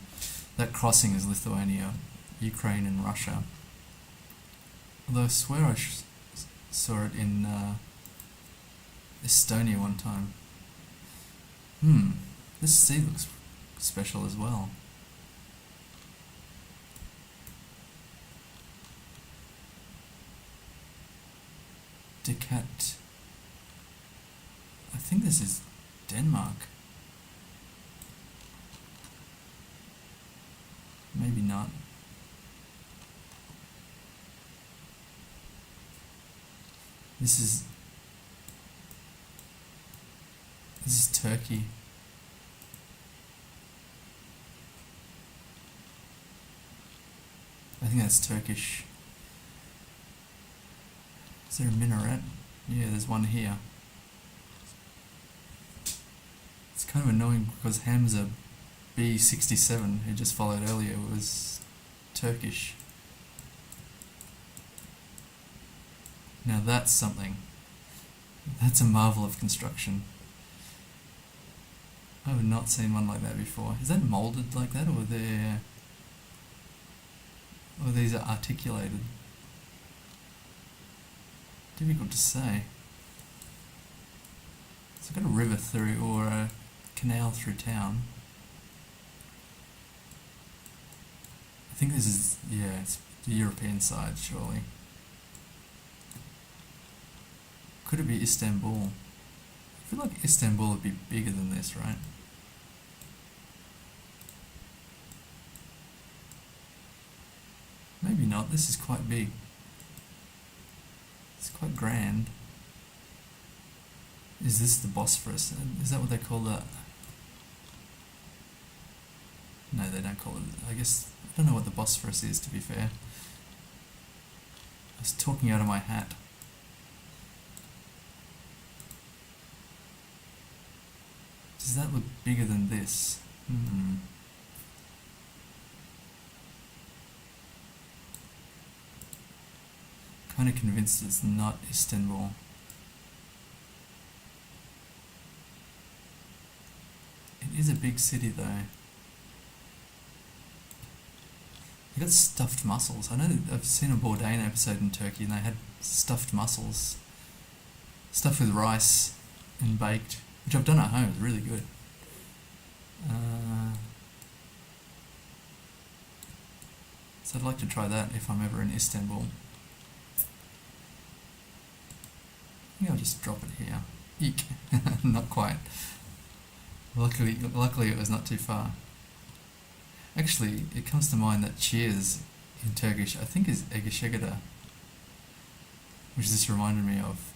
That crossing is Lithuania. Ukraine and Russia. Although I swear I saw it in Estonia one time. This sea looks special as well. Decat. I think this is Denmark. Maybe not. This is Turkey. I think that's Turkish. Is there a minaret? Yeah, there's one here. It's kind of annoying because Hamza B67, who just followed earlier, was Turkish. Now that's something. That's a marvel of construction. I have not seen one like that before. Is that moulded like that, or these are articulated? Difficult to say. So I've got a river through, or a canal through town. I think this is, yeah, it's the European side, surely. Could it be Istanbul? I feel like Istanbul would be bigger than this, right? Maybe not. This is quite big. It's quite grand. Is this the Bosphorus? Is that what they call that? No, they don't call it. I guess, I don't know what the Bosphorus is, to be fair. I was talking out of my hat. Does that look bigger than this? Kind of convinced it's not Istanbul. It is a big city though. They got stuffed mussels. I know that I've seen a Bourdain episode in Turkey and they had stuffed mussels. Stuffed with rice and baked, which I've done at home. It's really good. So I'd like to try that if I'm ever in Istanbul. I think I'll just drop it here. Eek. Not quite. Luckily it was not too far. Actually, it comes to mind that cheers in Turkish, I think, is egeshegada, which this reminded me of.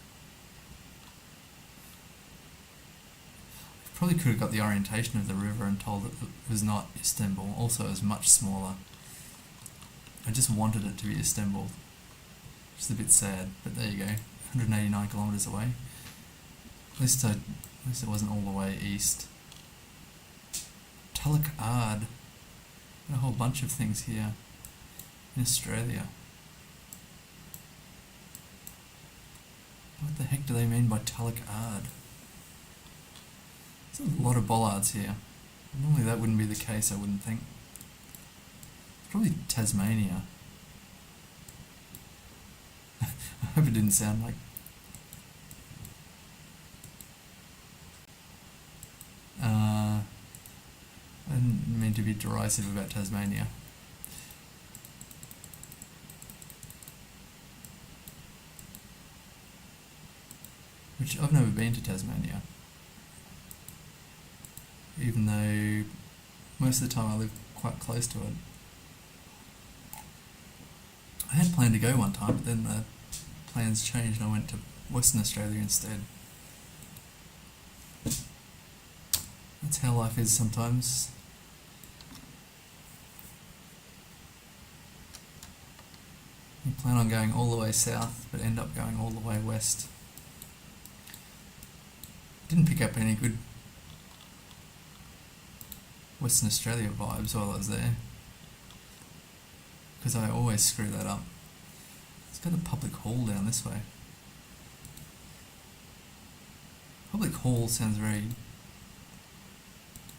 I probably could have got the orientation of the river and told it was not Istanbul. Also, it was much smaller. I just wanted it to be Istanbul. Which is a bit sad, but there you go. 189 kilometres away. At least it wasn't all the way east. Tulloch Ard. A whole bunch of things here in Australia. What the heck do they mean by Tulloch Ard? There's a lot of bollards here. Normally that wouldn't be the case, I wouldn't think. It's probably Tasmania. I hope it didn't sound like... I didn't mean to be derisive about Tasmania. Which I've never been to Tasmania. Even though most of the time I live quite close to it. I had planned to go one time, but then the plans changed and I went to Western Australia instead. That's how life is sometimes. You plan on going all the way south, but end up going all the way west. Didn't pick up any good Western Australia vibes while I was there, because I always screw that up. It's got a public hall down this way. Public hall sounds very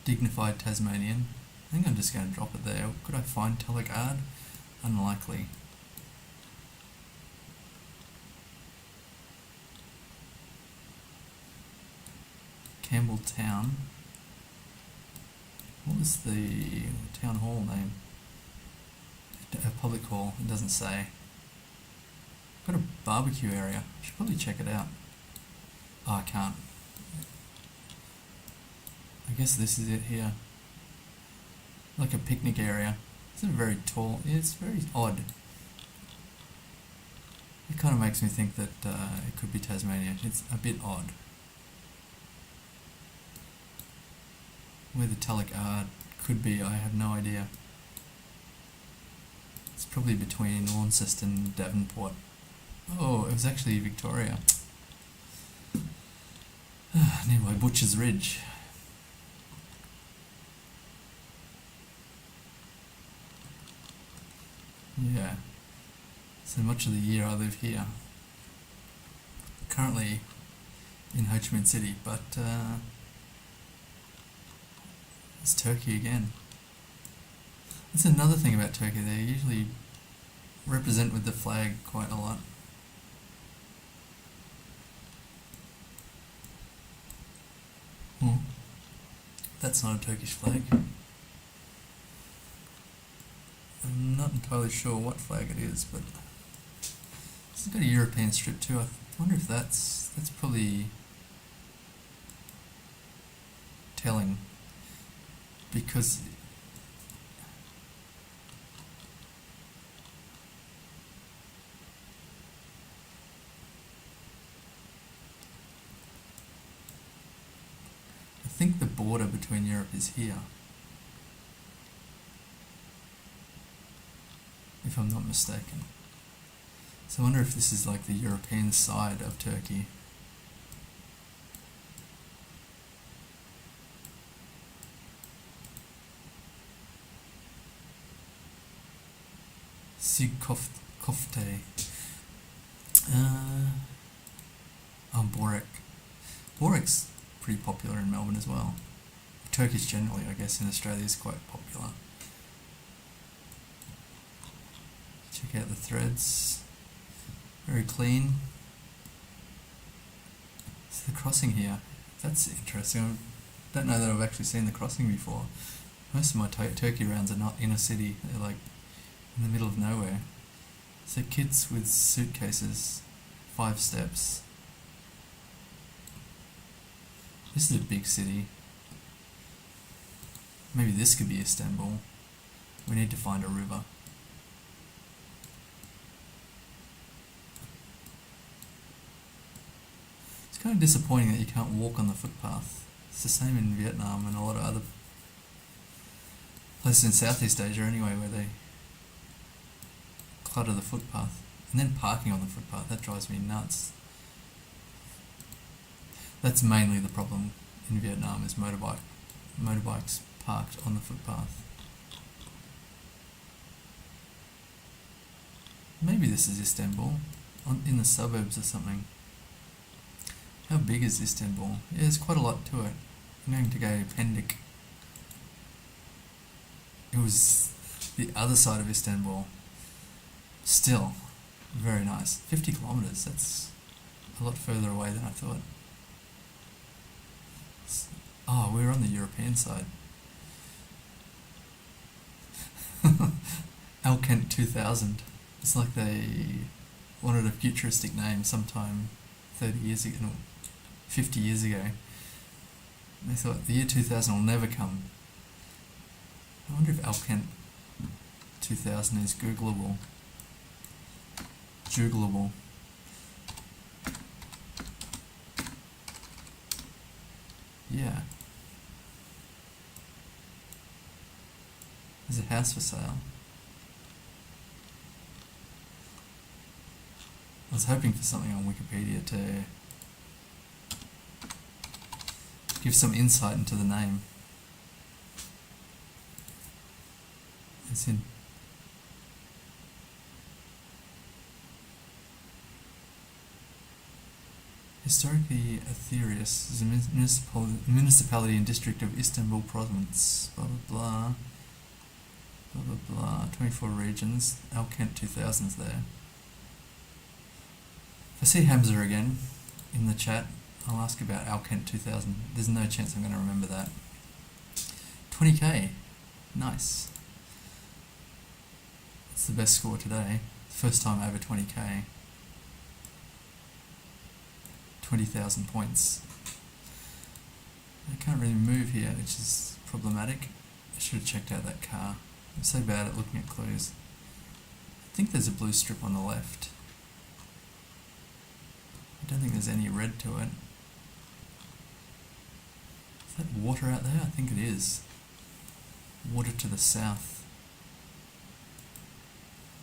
dignified Tasmanian. I think I'm just going to drop it there. Could I find Tulloch Ard? unlikely. Campbell Town. What was the town hall name? A public hall, it doesn't say. Got a barbecue area, should probably check it out. Oh, I can't. I guess this is it here. Like a picnic area. It's very tall, it's very odd. It kind of makes me think that it could be Tasmania. It's a bit odd. Where the Tulloch Art could be, I have no idea. It's probably between Launceston and Devonport. Oh, it was actually Victoria. Anyway, Butcher's Ridge. Yeah. So much of the year I live here. Currently in Ho Chi Minh City, but it's Turkey again. That's another thing about Turkey, they usually represent with the flag quite a lot. That's not a Turkish flag. I'm not entirely sure what flag it is, but it's got a European strip too. I wonder if that's probably telling, because I think the border between Europe is here, if I'm not mistaken. So I wonder if this is like the European side of Turkey. Kofte. Borek. Borek's pretty popular in Melbourne as well. Turkish generally, I guess, in Australia is quite popular. Check out the threads. Very clean. So the crossing here, that's interesting. I don't know that I've actually seen the crossing before. Most of my Turkey rounds are not in a city, they're like in the middle of nowhere. So kids with suitcases, 5 steps. This is a big city. Maybe this could be Istanbul. We need to find a river. It's kind of disappointing that you can't walk on the footpath. It's the same in Vietnam and a lot of other places in Southeast Asia anyway, where they clutter the footpath. And then parking on the footpath, that drives me nuts. That's mainly the problem in Vietnam, is motorbikes parked on the footpath. Maybe this is Istanbul, in the suburbs or something. How big is Istanbul? Yeah, there's quite a lot to it. I'm going to go Pendik. It was the other side of Istanbul. Still, very nice. 50 kilometers, that's a lot further away than I thought. Oh, we're on the European side. Alkent 2000. It's like they wanted a futuristic name sometime 30 years ago, no, 50 years ago. They thought the year 2000 will never come. I wonder if Alkent 2000 is Googleable. Googleable. Yeah. There's a house for sale. I was hoping for something on Wikipedia to give some insight into the name. It's in historically Atherius is a municipality and district of Istanbul province. Blah blah blah. blah blah blah, 24 regions, Al Kent 2000's there. If I see Hamza again in the chat, I'll ask about Al Kent 2000. There's no chance I'm going to remember that. 20k, nice. That's the best score today. First time over 20k. 20,000 points. I can't really move here, which is problematic. I should have checked out that car. I'm so bad at looking at clues. I think there's a blue strip on the left. I don't think there's any red to it. Is that water out there? I think it is. Water to the south.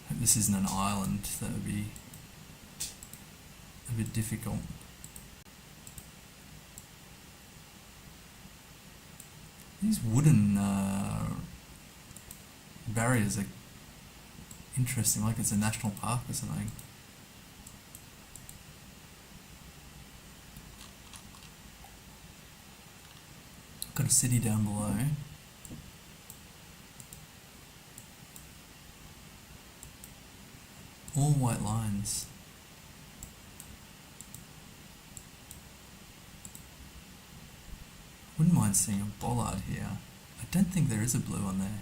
I hope this isn't an island. That would be a bit difficult. These wooden barriers are interesting, like it's a national park or something. Got a city down below. All white lines. Wouldn't mind seeing a bollard here. I don't think there is a blue on there.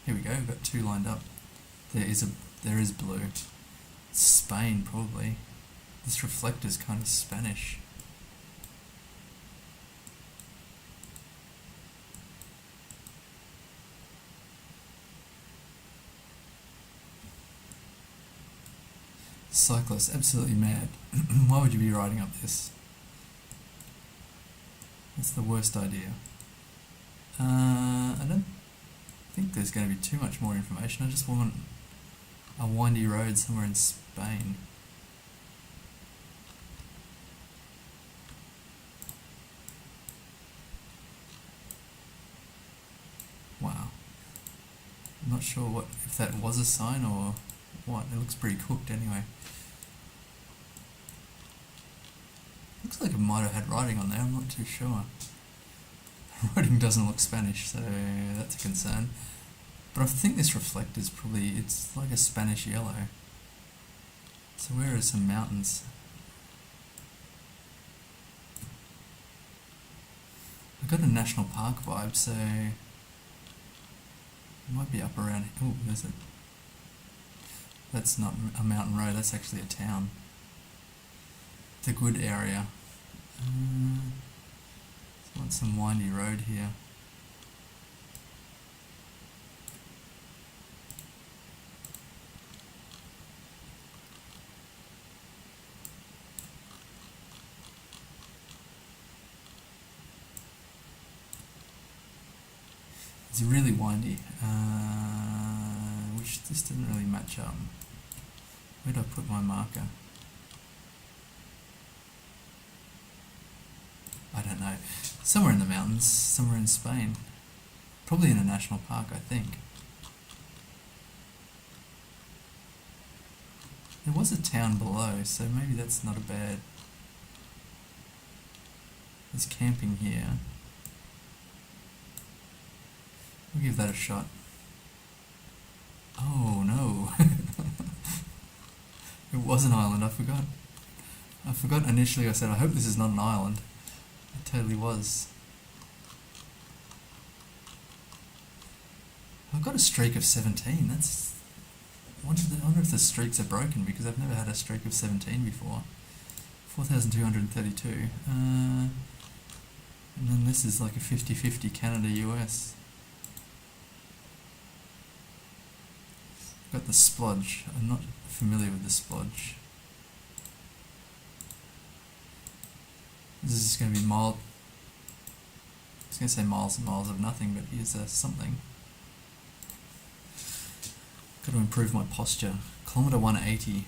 Here we go, we've got two lined up. There is blue. It's Spain probably. This reflector's kind of Spanish. Cyclist, absolutely mad. Why would you be riding up this? That's the worst idea. I don't think there's going to be too much more information. I just want a windy road somewhere in Spain. Wow. I'm not sure if that was a sign or what. It looks pretty cooked anyway. Looks like it might have had writing on there, I'm not too sure. Writing doesn't look Spanish, so that's a concern. But I think this reflector's probably, it's like a Spanish yellow. So where are some mountains? I got a national park vibe, so it might be up around. Oh, there's a. That's not a mountain road. That's actually a town. It's a good area. I want some windy road here. It's really windy, which this didn't really match up. Where did I put my marker? I don't know. Somewhere in the mountains, somewhere in Spain. Probably in a national park, I think. There was a town below, so maybe that's not a bad... There's camping here. We'll give that a shot. Oh no. It was an island, I forgot. I forgot initially I said I hope this is not an island. It totally was. I've got a streak of 17, that's... I wonder if the streaks are broken because I've never had a streak of 17 before. 4,232. And then this is like a 50-50 Canada-US. Got the splodge. I'm not familiar with the splodge. This is going to be mild. I was going to say miles and miles of nothing, but here's something. Got to improve my posture. Kilometre 180.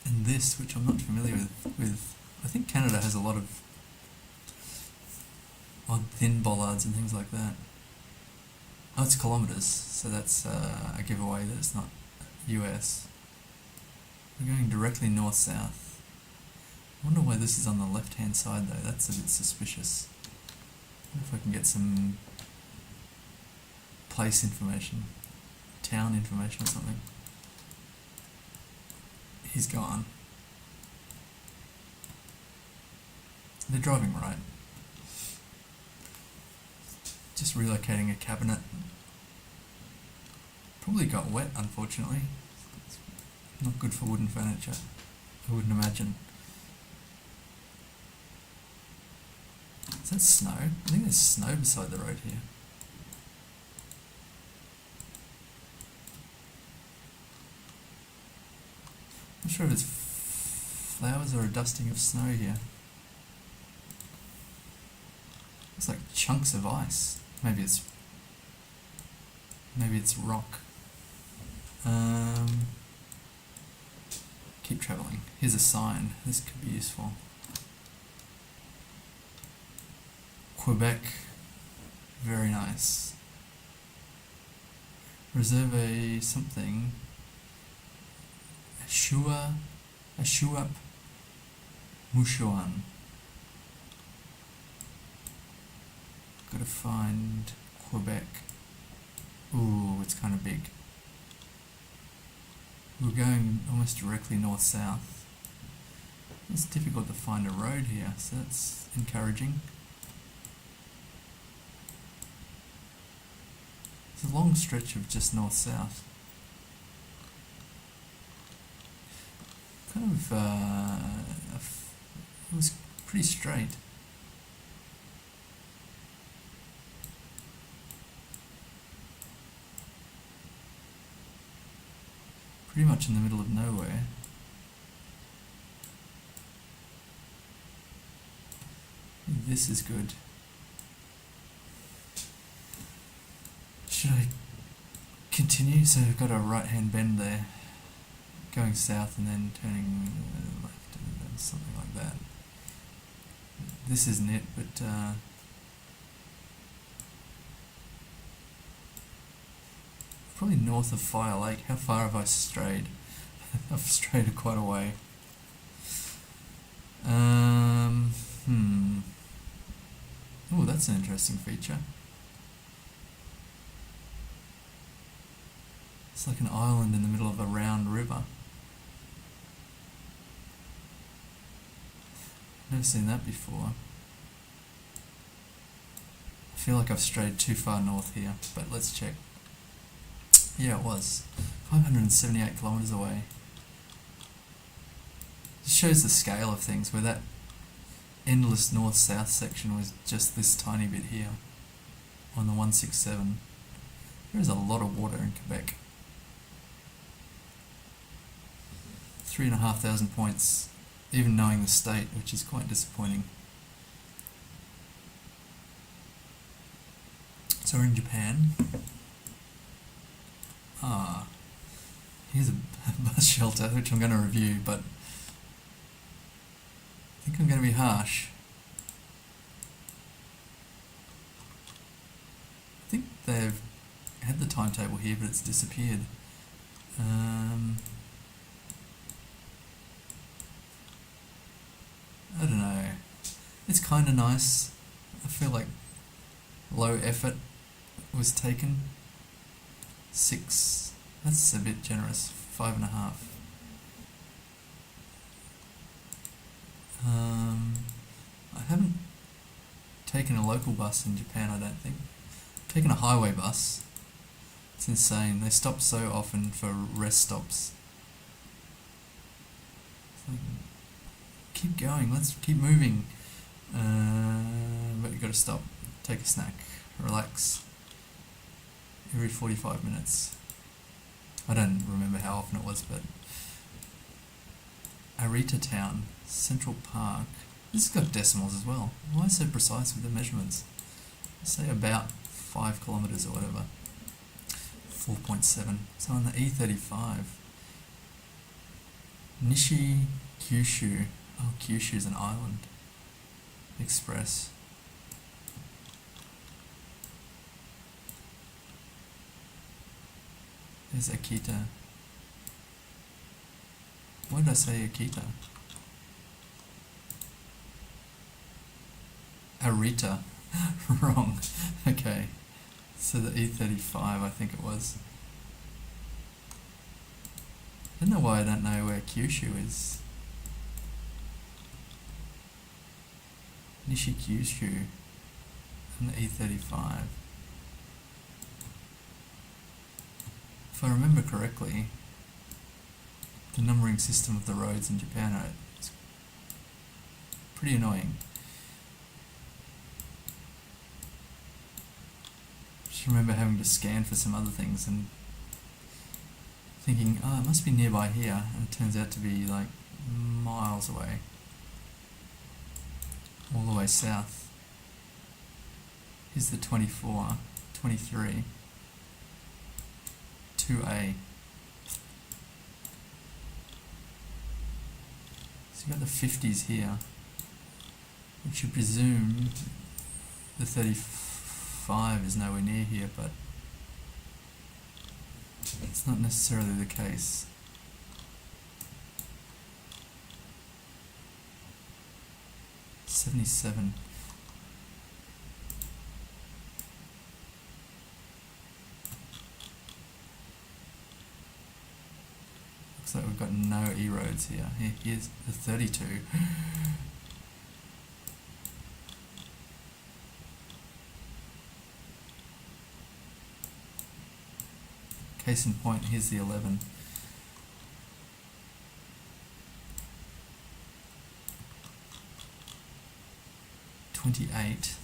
And this, which I'm not familiar with I think Canada has a lot of odd thin bollards and things like that. Oh, it's kilometres, so that's a giveaway that it's not US. We're going directly north-south. I wonder why this is on the left hand side though, that's a bit suspicious. I wonder if I can get some place information, town information or something. He's gone. They're driving right. Just relocating a cabinet. Probably got wet, unfortunately. It's not good for wooden furniture, I wouldn't imagine. Is that snow? I think there's snow beside the road here. I'm not sure if it's flowers or a dusting of snow here. It's like chunks of ice. Maybe it's rock. Keep travelling. Here's a sign. This could be useful. Quebec. Very nice. Reserve a something. Ashuap Mushuan. Gotta find Quebec. Ooh, it's kind of big. We're going almost directly north-south. It's difficult to find a road here, so that's encouraging. It's a long stretch of just north-south. Kind of, it was pretty straight. Pretty much in the middle of nowhere. This is good. Should I continue? So I've got a right hand bend there, going south and then turning left and something like that. This isn't it, but probably north of Fire Lake. How far have I strayed? I've strayed quite a way. Oh, that's an interesting feature. It's like an island in the middle of a round river. Never seen that before. I feel like I've strayed too far north here, but let's check. Yeah, it was 578 kilometres away. It shows the scale of things, where that endless north-south section was just this tiny bit here on the 167. There is a lot of water in Quebec. 3,500 points, even knowing the state, which is quite disappointing. So we're in Japan. Here's a bus shelter, which I'm going to review, but I think I'm going to be harsh. I think they've had the timetable here, but it's disappeared. I don't know. It's kind of nice. I feel like low effort was taken. 6. That's a bit generous. 5.5. I haven't taken a local bus in Japan, I don't think. I've taken a highway bus. It's insane. They stop so often for rest stops. So keep going. Let's keep moving. But you've got to stop. Take a snack. Relax. Every 45 minutes. I don't remember how often it was, but Arita Town, Central Park. This has got decimals as well. Why so precise with the measurements? Say about 5 kilometres or whatever. 4.7. So on the E35. Nishi Kyushu. Oh, Kyushu is an island. Express. There's Akita. Why did I say Akita? Arita. Wrong. Okay. So the E35, I think it was. I don't know why I don't know where Kyushu is. Nishi Kyushu and the E35. If I remember correctly, the numbering system of the roads in Japan is pretty annoying. Just remember having to scan for some other things and thinking, oh, it must be nearby here, and it turns out to be like miles away, all the way south. Here's the 24, 23, 2A. So you've got the 50s here, which you presume the 35 is nowhere near here, but it's not necessarily the case. '77. Looks like we've got no E-roads here. Here's the 32. Case in point, here's the 11. '28.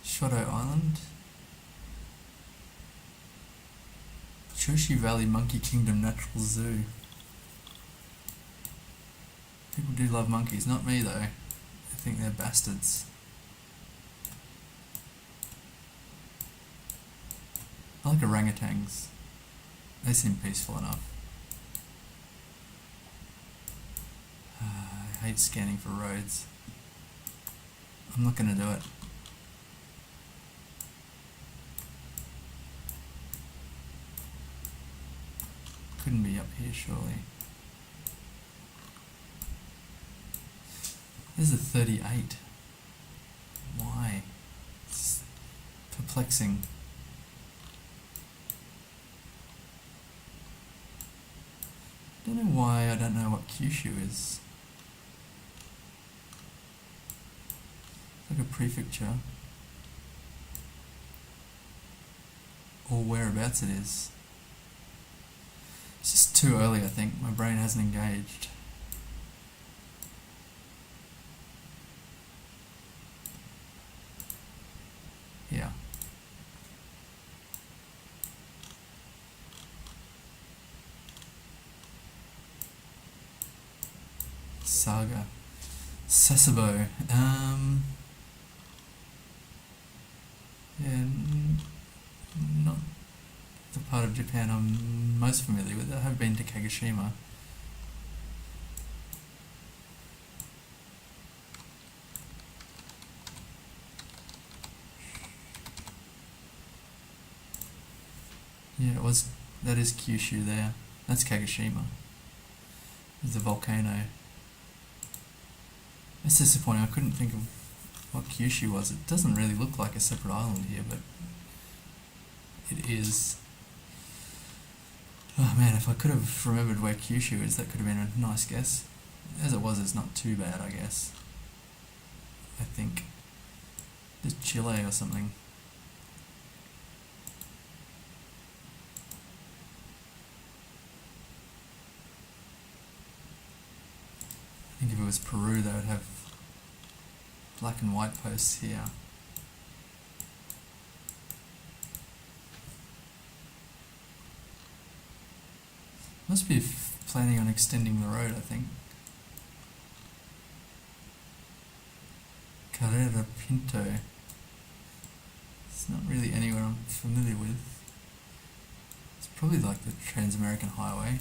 Shoto Island. Choshi Valley Monkey Kingdom Natural Zoo. People do love monkeys, not me though. I think they're bastards. I like orangutans. They seem peaceful enough. I hate scanning for roads. I'm not going to do it. Couldn't be up here, surely. There's a 38. Why? It's perplexing. Don't know why I don't know what Kyushu is. It's like a prefecture. Or whereabouts it is. It's just too early, I think. My brain hasn't engaged. Yeah. Saga. Sasebo. Yeah, not the part of Japan I'm most familiar with. I have been to Kagoshima. Yeah, that is Kyushu there. That's Kagoshima. There's a volcano. It's disappointing, I couldn't think of what Kyushu was. It doesn't really look like a separate island here, but it is. Oh man, if I could have remembered where Kyushu is, that could have been a nice guess. As it was, it's not too bad, I guess. I think. There's Chile or something. I think if it was Peru, they would have black and white posts here. Must be planning on extending the road, I think. Carrera Pinto. It's not really anywhere I'm familiar with. It's probably like the Trans-American Highway.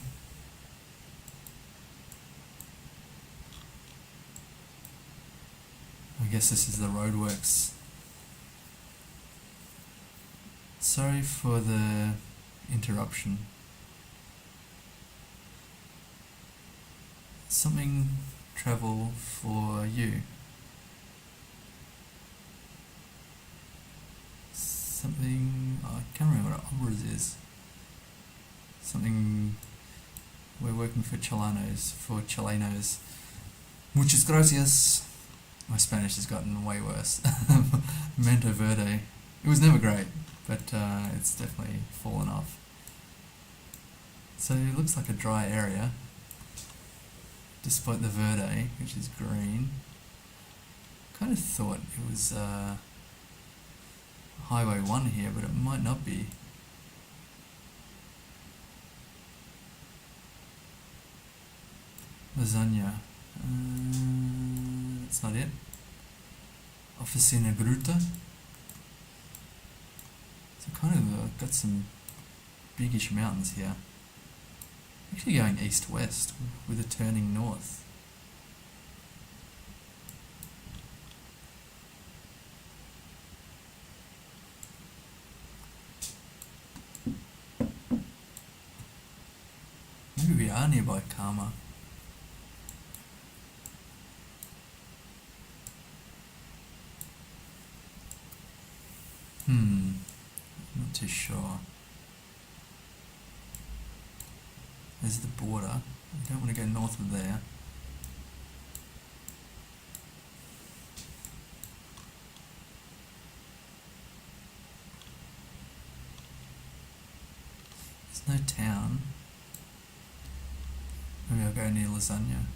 I guess this is the roadworks. Sorry for the interruption. Something travel for you. something, oh, I can't remember what obras is. Something, we're working for Chilenos. Muchas gracias. My Spanish has gotten way worse. Mento Verde. It was never great, but it's definitely fallen off. So it looks like a dry area, despite the verde, which is green. Kind of thought it was Highway 1 here, but it might not be. Lasagna. That's not it. Oficina Gruta. So kind of got some biggish mountains here. Actually going east-west with a turning north. Maybe we are nearby Karma. Not too sure. There's the border. We don't want to go north of there. There's no town. Maybe I'll go near Lasagna.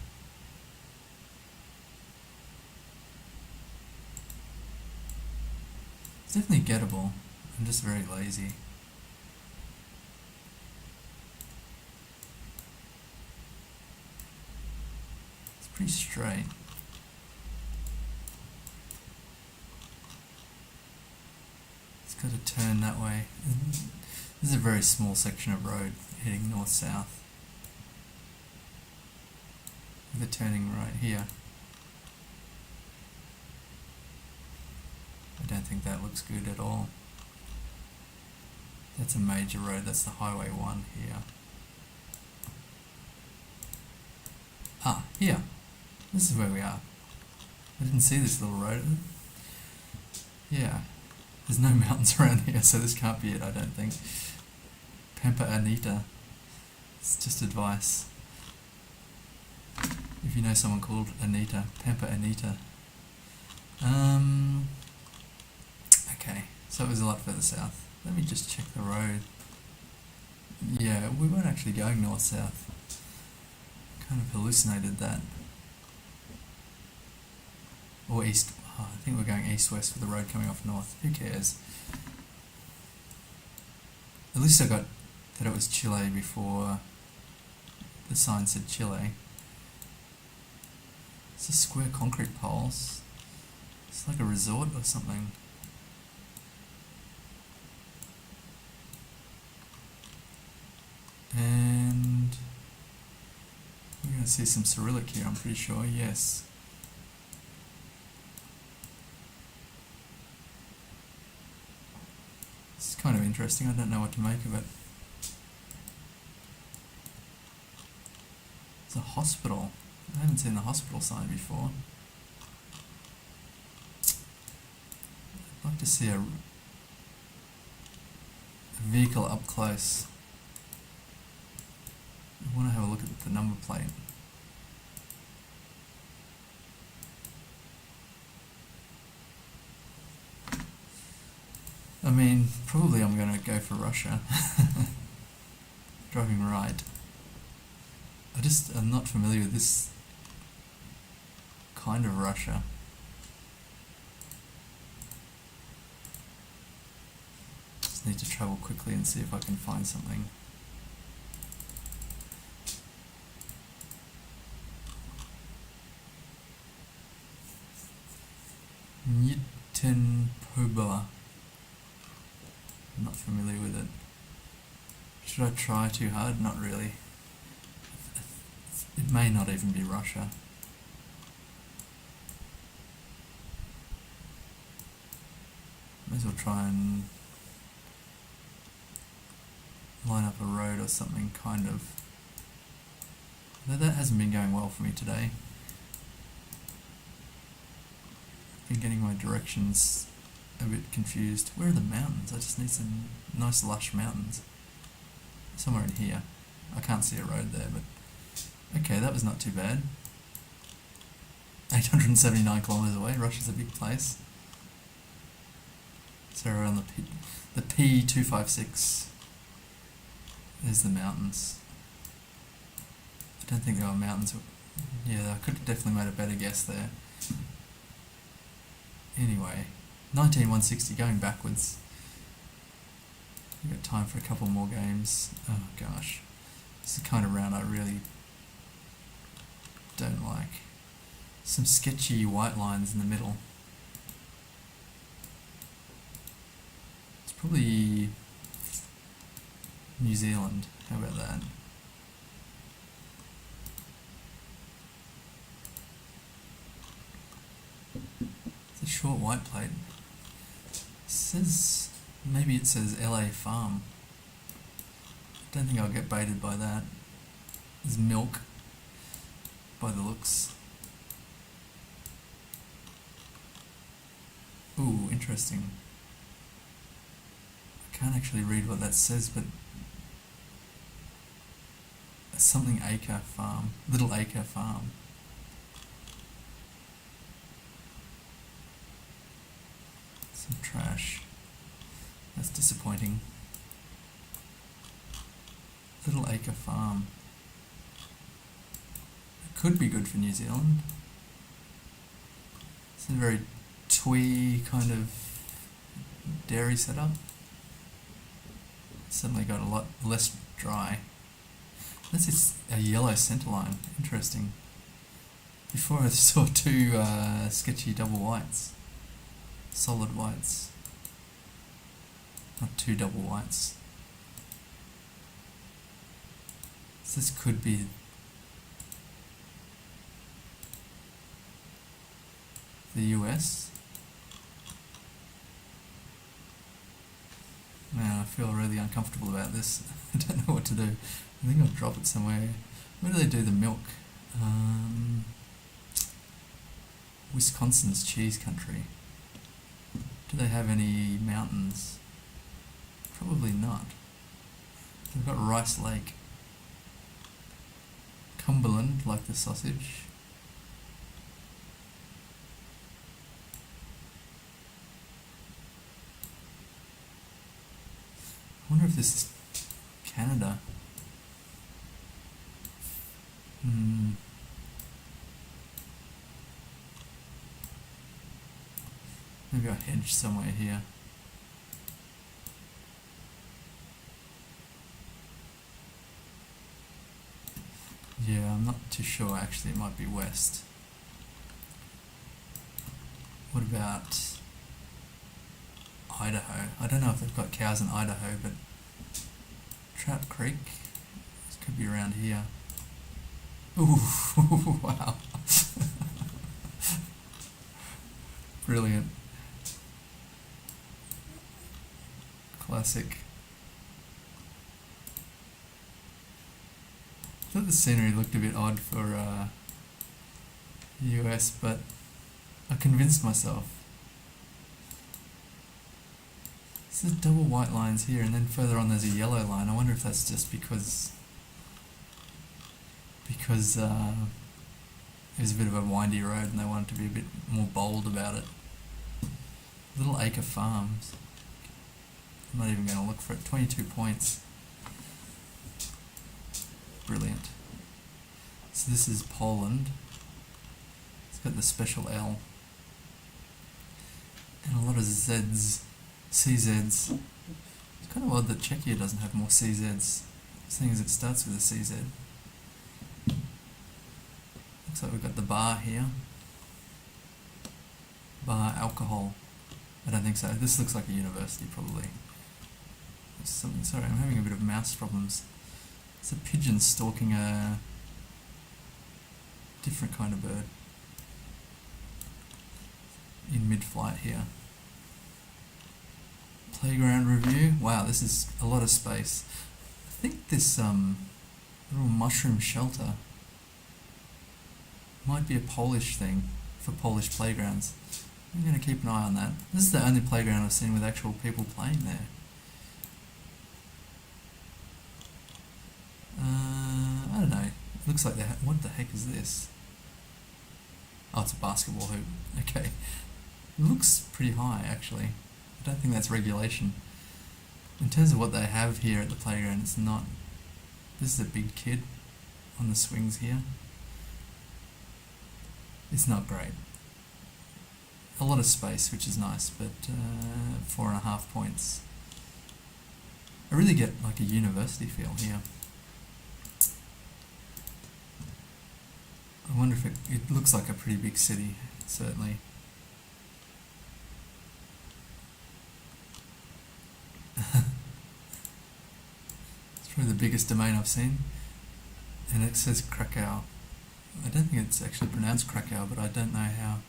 It's definitely gettable. I'm just very lazy. It's pretty straight. It's got to turn that way. This is a very small section of road heading north-south. With a turning right here. I don't think that looks good at all. That's a major road, that's the Highway 1 here. Ah, here. This is where we are. I didn't see this little road. Yeah. There's no mountains around here, so this can't be it, I don't think. Pampa Anita. It's just advice. If you know someone called Anita, Pampa Anita. Okay, so it was a lot further south. Let me just check the road. Yeah, we weren't actually going north-south. Kind of hallucinated that. Or east. Oh, I think we're going east-west with the road coming off north. Who cares? At least I got that it was Chile before the sign said Chile. It's a square concrete poles. It's like a resort or something. And we're going to see some Cyrillic here, I'm pretty sure, yes. It's kind of interesting, I don't know what to make of it. It's a hospital. I haven't seen the hospital sign before. I'd like to see a vehicle up close. I want to have a look at the number plate. I mean, probably I'm going to go for Russia. Driving right. I'm not familiar with this kind of Russia. Just need to travel quickly and see if I can find something. Nitenpoba. I'm not familiar with it. Should I try too hard? Not really. It may not even be Russia. May as well try and line up a road or something, kind of. Though that hasn't been going well for me today. I've been getting my directions a bit confused. Where are the mountains? I just need some nice lush mountains. Somewhere in here. I can't see a road there, but okay, that was not too bad. 879 kilometers away. Russia's a big place. So around the P256. There's the mountains. I don't think there were mountains. Yeah, I could have definitely made a better guess there. Anyway, 19160, going backwards. We've got time for a couple more games. Oh gosh. This is the kind of round I really don't like. Some sketchy white lines in the middle. It's probably New Zealand. How about that? It's a short white plate. It says, maybe it says LA Farm. I don't think I'll get baited by that. There's milk by the looks. Ooh, interesting. I can't actually read what that says, but something acre farm, little acre farm. Some trash. That's disappointing. Little acre farm. It could be good for New Zealand. It's a very twee kind of dairy setup. It's suddenly got a lot less dry. This is a yellow centre line. Interesting. Before I saw two sketchy double whites. Solid whites. Not two double whites. So this could be the US. Now I feel really uncomfortable about this. I don't know what to do. I think I'll drop it somewhere. Where do they do the milk? Wisconsin's cheese country. Do they have any mountains? Probably not. They've got Rice Lake. Cumberland, like the sausage. I wonder if this is Canada. Maybe I'll hedge somewhere here. Yeah, I'm not too sure actually, it might be west. What about Idaho? I don't know if they've got cows in Idaho, but Trout Creek, this could be around here. Ooh, wow. Brilliant. Classic. I thought the scenery looked a bit odd for US, but I convinced myself. There's double white lines here, and then further on there's a yellow line. I wonder if that's just because it was a bit of a windy road and they wanted to be a bit more bold about it. Little acre farms. I'm not even going to look for it. 22 points. Brilliant. So this is Poland. It's got the special L. And a lot of Zs. CZs. It's kind of odd that Czechia doesn't have more CZs, seeing as it starts with a CZ. Looks like we've got the bar here. Bar alcohol. I don't think so. This looks like a university probably. There's something. Sorry, I'm having a bit of mouse problems. It's a pigeon stalking a different kind of bird in mid-flight here. Playground review. Wow, this is a lot of space. I think this little mushroom shelter might be a Polish thing for Polish playgrounds. I'm going to keep an eye on that. This is the only playground I've seen with actual people playing there. I don't know. It looks like what the heck is this? Oh, it's a basketball hoop. Okay. It looks pretty high, actually. I don't think that's regulation. In terms of what they have here at the playground, it's not... This is a big kid on the swings here. It's not great. A lot of space, which is nice, but 4.5 points. I really get like a university feel here. I wonder if it looks like a pretty big city, certainly. It's probably the biggest domain I've seen. And it says Krakow. I don't think it's actually pronounced Krakow, but I don't know how.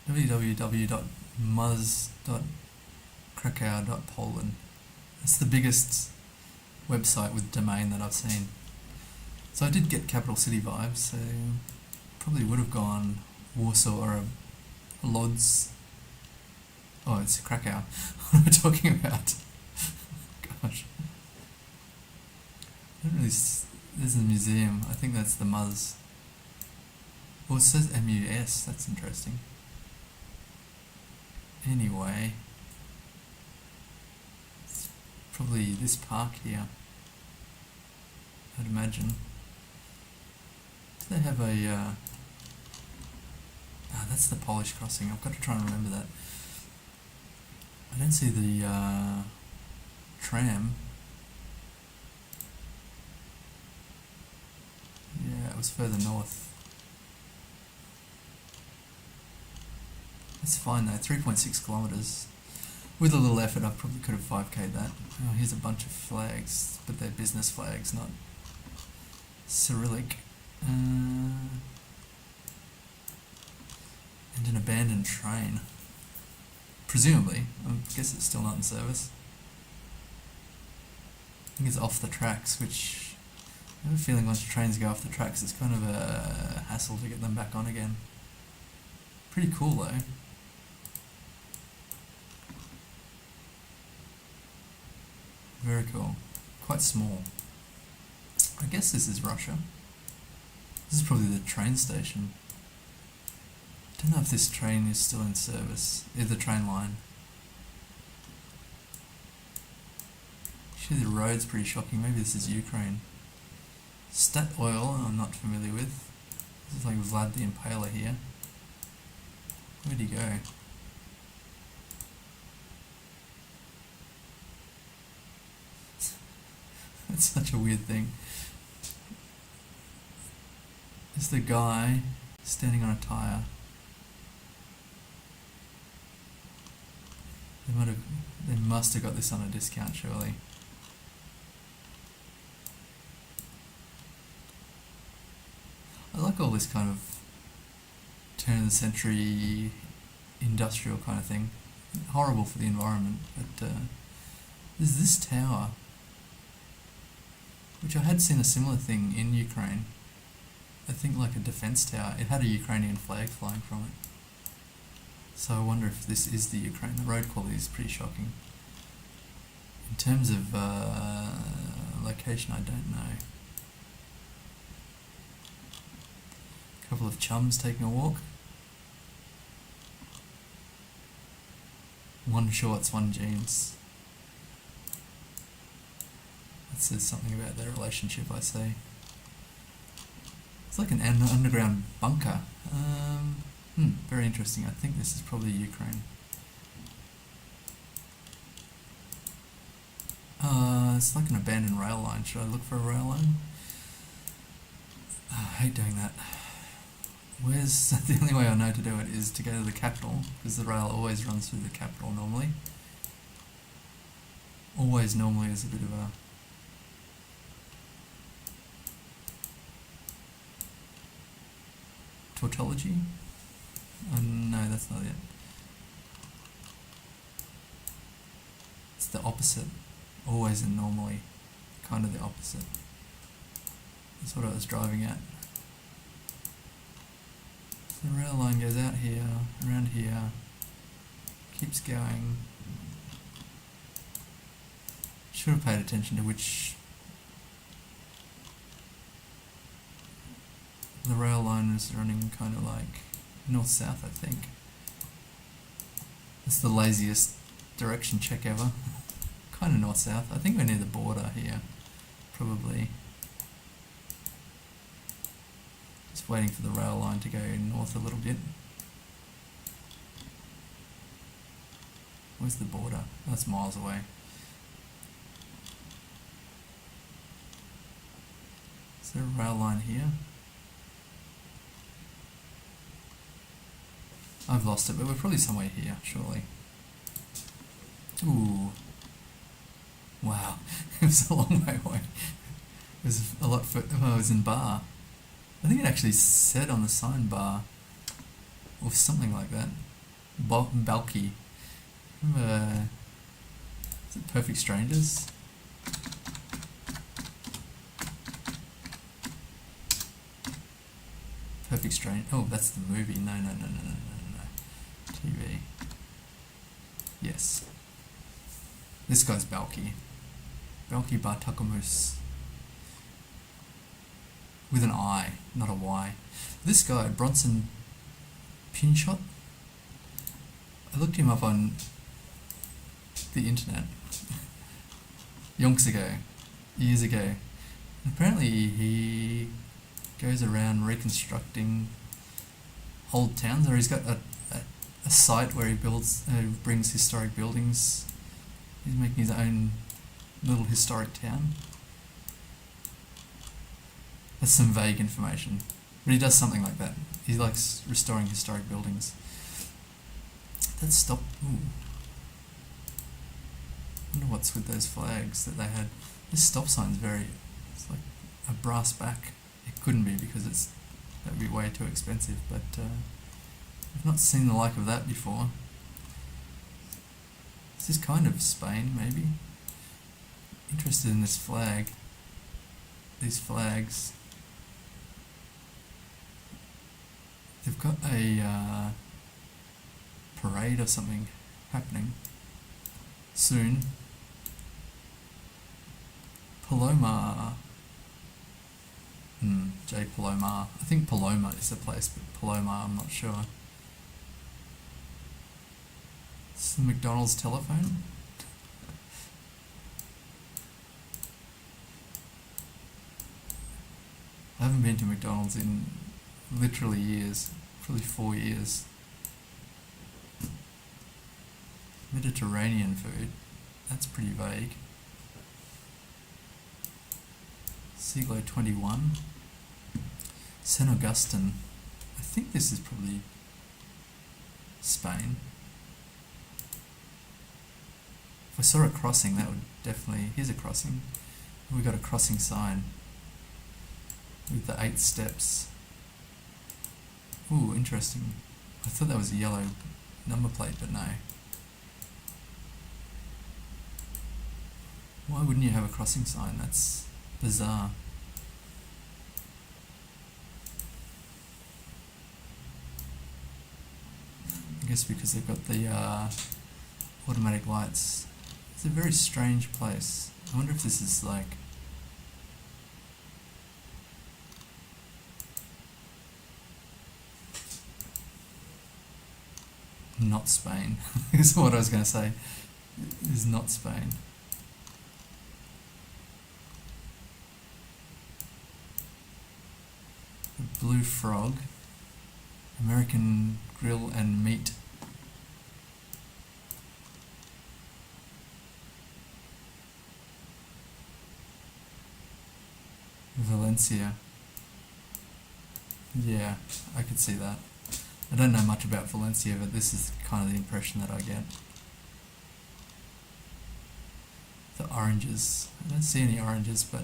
www.muzz.krakow.poland. It's the biggest website with domain that I've seen. So I did get capital city vibes, so probably would have gone Warsaw or a Lodz. Oh, it's Krakow. What am I talking about? Gosh. I don't really there's a museum. I think that's the Muzz. Oh, it says MUS. That's interesting. Anyway, it's probably this park here, I'd imagine. Do they have a... that's the Polish crossing. I've got to try and remember that. I don't see the tram. Yeah, it was further north. That's fine though, 3.6 kilometres. With a little effort I probably could have 5k'd that. Oh, here's a bunch of flags, but they're business flags, not Cyrillic. And an abandoned train. Presumably. I guess it's still not in service. I think it's off the tracks, which I have a feeling once trains go off the tracks it's kind of a hassle to get them back on again. Pretty cool though. Very cool. Quite small. I guess this is Russia. This is probably the train station. I don't know if this train is still in service. The train line. Actually the road's pretty shocking. Maybe this is Ukraine. Stat Oil, I'm not familiar with. This is like Vlad the Impaler here. Where'd he go? That's such a weird thing. Is the guy standing on a tyre? They must have got this on a discount, surely. I like all this kind of turn of the century industrial kind of thing. Horrible for the environment, but there's this tower, which I had seen a similar thing in Ukraine. I think like a defense tower. It had a Ukrainian flag flying from it. So I wonder if this is the Ukraine. The road quality is pretty shocking. In terms of location, I don't know. A couple of chums taking a walk. One shorts, one jeans. That says something about their relationship, I say. It's like an underground bunker. Very interesting. I think this is probably Ukraine. It's like an abandoned rail line. Should I look for a rail line? I hate doing that. The only way I know to do it is to go to the capital, because the rail always runs through the capital normally. Always normally is a bit of a... tautology? No, that's not it. It's the opposite. Always and normally. Kind of the opposite. That's what I was driving at. So the rail line goes out here, around here, keeps going. Should have paid attention to which the rail line is running kind of like north-south, I think. It's the laziest direction check ever. Kind of north-south. I think we're near the border here, probably. Just waiting for the rail line to go north a little bit. Where's the border? That's miles away. Is there a rail line here? I've lost it, but we're probably somewhere here, surely. Ooh. Wow. It was a long way away. It was a lot further. Oh, it was in bar. I think it actually said on the sign bar. Or something like that. Bulky. Is it Perfect Strangers? Perfect Strange. Oh, that's the movie. No. TV. Yes. This guy's Balky. Balky Bartukamus. With an I, not a Y. This guy, Bronson Pinchot. I looked him up on the internet. Yonks ago. Years ago. And apparently he goes around reconstructing old towns, or he's got a site where he brings historic buildings. He's making his own little historic town. That's some vague information, but he does something like that. He likes restoring historic buildings. Let's stop. Ooh. I wonder what's with those flags that they had. This stop sign's it's like a brass back. It couldn't be because that would be way too expensive, but I've not seen the like of that before. This is kind of Spain, maybe. Interested in this flag. These flags. They've got a parade or something happening soon. Paloma. J. Paloma. I think Paloma is the place, but Paloma, I'm not sure. It's the McDonald's telephone. I haven't been to McDonald's in literally years, probably 4 years. Mediterranean food, that's pretty vague. Siglo 21. St. Augustine. I think this is probably Spain. If I saw a crossing, that would definitely... Here's a crossing. We got a crossing sign with the 8 steps. Ooh, interesting. I thought that was a yellow number plate, but no. Why wouldn't you have a crossing sign? That's bizarre. I guess because they've got the automatic lights. It's a very strange place. I wonder if this is like... not Spain, is what I was going to say. It is not Spain. The Blue Frog, American Grill and Meat. Valencia. Yeah, I could see that. I don't know much about Valencia, but this is kind of the impression that I get. The oranges. I don't see any oranges, but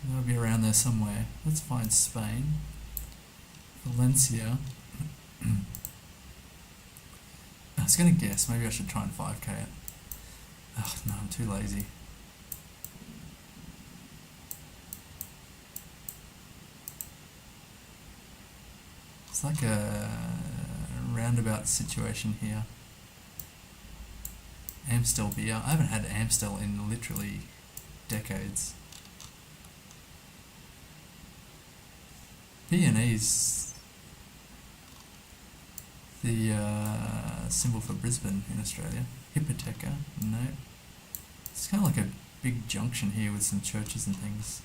they'll be around there somewhere. Let's find Spain. Valencia. I was going to guess. Maybe I should try and 5k it. Oh, no, I'm too lazy. It's like a roundabout situation here. Amstel beer. I haven't had Amstel in literally decades. B&E's the symbol for Brisbane in Australia. Hypotheca, no. It's kind of like a big junction here with some churches and things.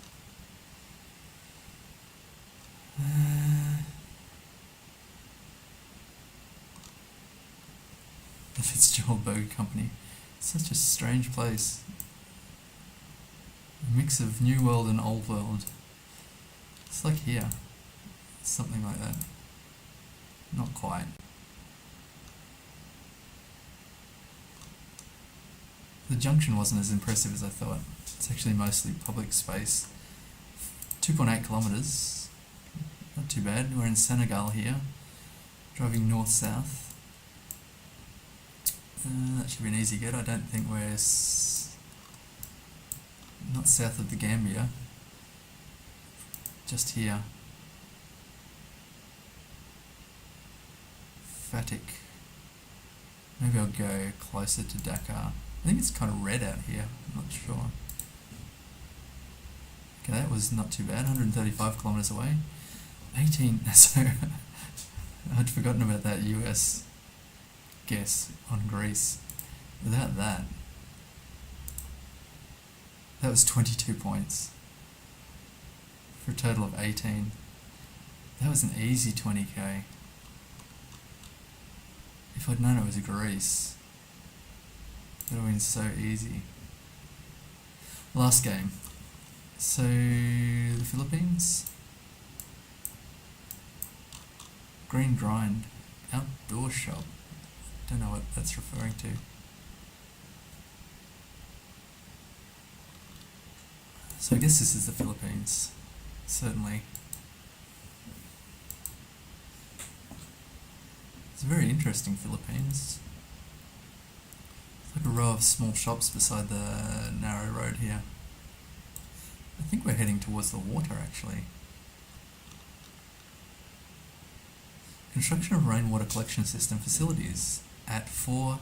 The Fitzgerald Burger Company. Such a strange place. A mix of New World and Old World. It's like here. Something like that. Not quite. The junction wasn't as impressive as I thought. It's actually mostly public space. 2.8 kilometres. Not too bad. We're in Senegal here. Driving north-south. That should be an easy get. I don't think we're not south of the Gambia. Just here. Fatick. Maybe I'll go closer to Dakar. I think it's kind of red out here. I'm not sure. Okay, that was not too bad. 135 kilometres away. 18. So I'd forgotten about that US guess on Greece. Without that, that was 22 points for a total of 18. That was an easy 20k. If I'd known it was Greece, that would have been so easy. Last game. So the Philippines. Green Grind outdoor shop. Don't know what that's referring to. So I guess this is the Philippines, certainly. It's very interesting, Philippines. It's like a row of small shops beside the narrow road here. I think we're heading towards the water, actually. Construction of rainwater collection system facilities at 4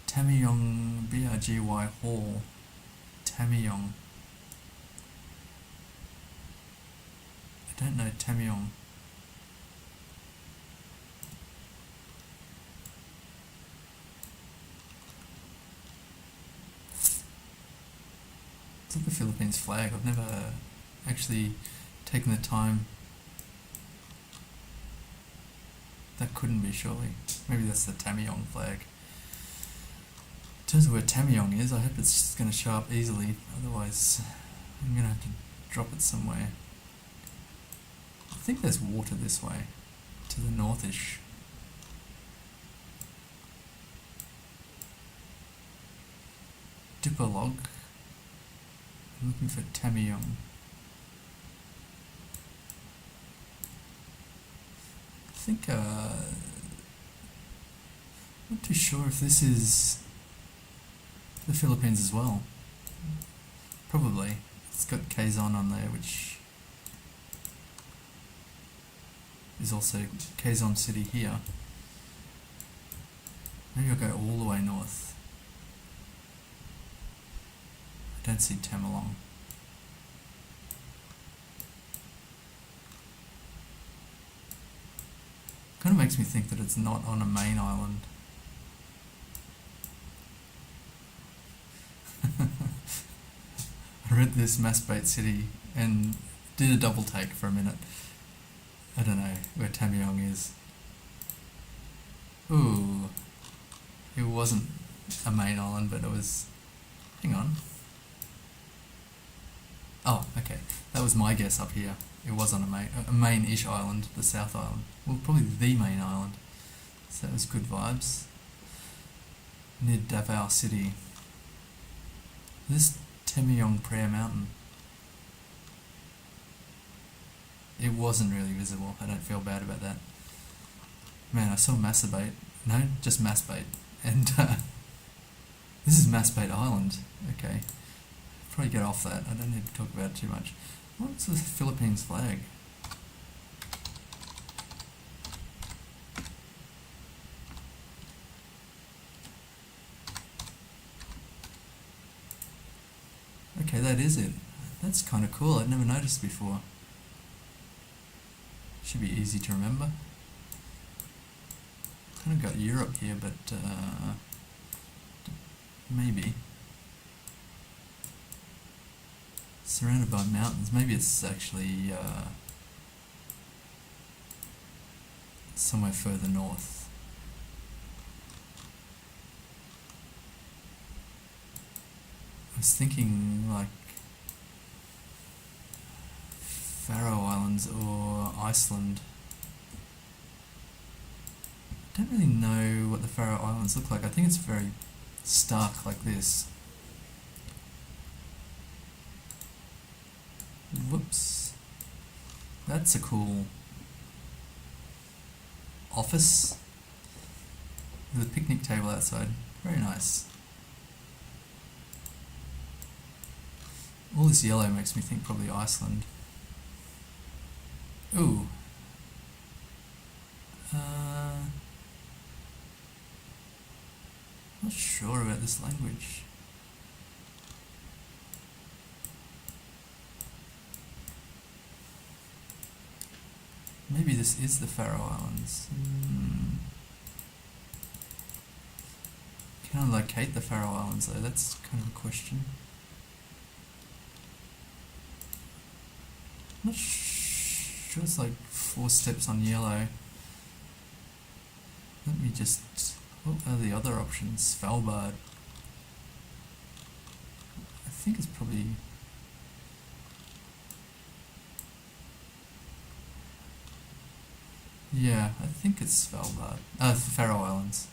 Tamyong BRGY Hall. Tamyong. I don't know Tamyong. It's like the Philippines flag. I've never actually taken the time. That couldn't be, surely. Maybe that's the Tamyong flag. In terms of where Tamyong is, I hope it's just going to show up easily. Otherwise, I'm going to have to drop it somewhere. I think there's water this way, to the northish. Dipolog. I'm looking for Tamyong. I think, not too sure if this is the Philippines as well. Probably. It's got Quezon on there, which is also Quezon City here. Maybe I'll go all the way north. I don't see Tamalong. Kind of makes me think that it's not on a main island. I read this Masbate City and did a double take for a minute. I don't know where Tamyong is. Ooh. It wasn't a main island, but it was... Hang on. Oh, okay. That was my guess up here. It was on a main-ish island, the South Island. Well, probably the main island. So that was good vibes. Near Davao City. This Tamyong Prayer Mountain. It wasn't really visible. I don't feel bad about that. Man, I saw Masbate. No, just Masbate. And this is Masbate Island. Okay. Probably get off that. I don't need to talk about it too much. What's the Philippines flag? Okay, that is it. That's kind of cool. I'd never noticed before. Should be easy to remember. Kind of got Europe here, but maybe. Surrounded by mountains. Maybe it's actually somewhere further north. I was thinking like Faroe Islands or Iceland. I don't really know what the Faroe Islands look like. I think it's very stark like this. Whoops. That's a cool office with a picnic table outside. Very nice. All this yellow makes me think probably Iceland. Ooh. Not sure about this language. Maybe this is the Faroe Islands. Can I locate the Faroe Islands though? That's kind of a question. Not sure, it's like 4 steps on yellow. Let me just... what are the other options? Svalbard. I think it's probably... yeah, I think it's Svalbard. Faroe Islands.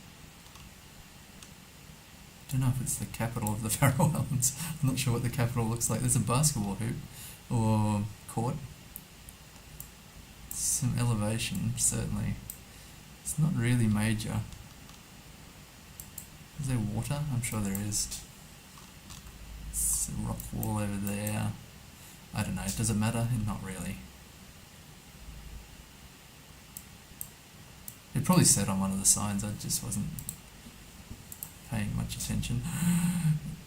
Don't know if it's the capital of the Faroe Islands. I'm not sure what the capital looks like. There's a basketball hoop or court. Some elevation, certainly. It's not really major. Is there water? I'm sure there is. It's a rock wall over there. I don't know. Does it matter? Not really. It probably said on one of the signs. I just wasn't paying much attention.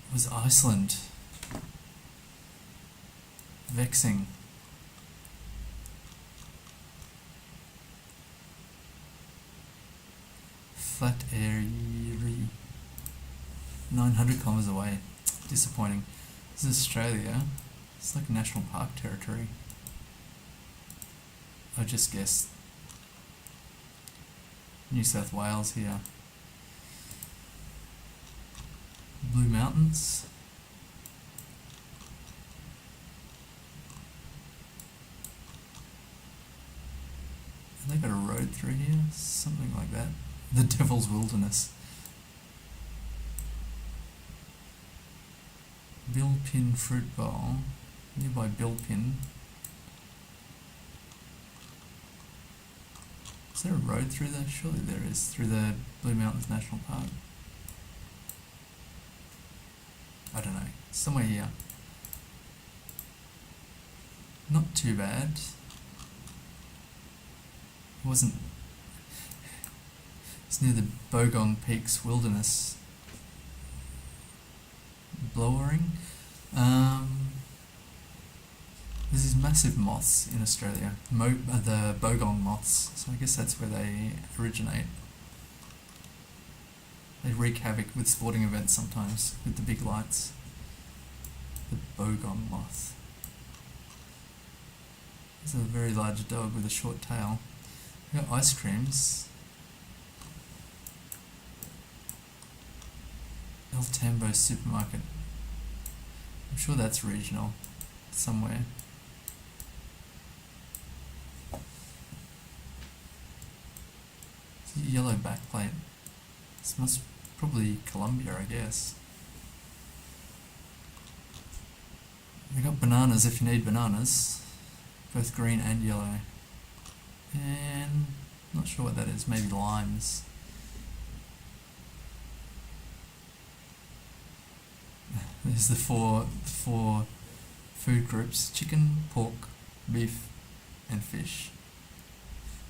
It was Iceland. Vexing. Flat Airy. 900 kilometers away. Disappointing. This is Australia. It's like national park territory. I just guessed New South Wales here. Blue Mountains. Have they got a road through here? Something like that. The Devil's Wilderness. Bilpin Fruit Bowl. Nearby Bilpin. Is there a road through there? Surely there is. Through the Blue Mountains National Park. I don't know. Somewhere here. Not too bad. It wasn't... it's near the Bogong Peaks Wilderness. Blowering. There's these massive moths in Australia, the Bogong moths, so I guess that's where they originate. They wreak havoc with sporting events sometimes, with the big lights. The Bogong moth. It's a very large dog with a short tail. We got ice creams. El Tambo supermarket. I'm sure that's regional, somewhere. It's a yellow backplate. This must probably Colombia, I guess. They got bananas if you need bananas, both green and yellow. And not sure what that is. Maybe limes. There's the four food groups: chicken, pork, beef, and fish.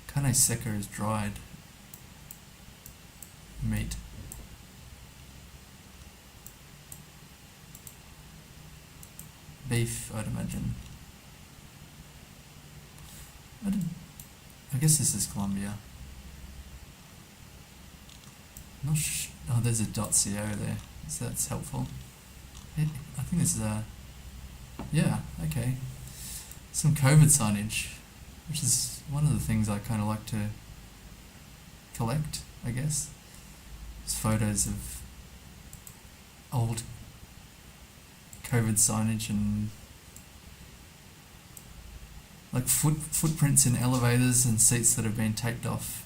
Carne seca is dried meat. beef, I'd imagine. I guess this is Colombia. Not oh, there's a .co there, so that's helpful. I think this is yeah, okay. Some COVID signage, which is one of the things I kind of like to collect, I guess. It's photos of old COVID signage and like footprints in elevators and seats that have been taped off.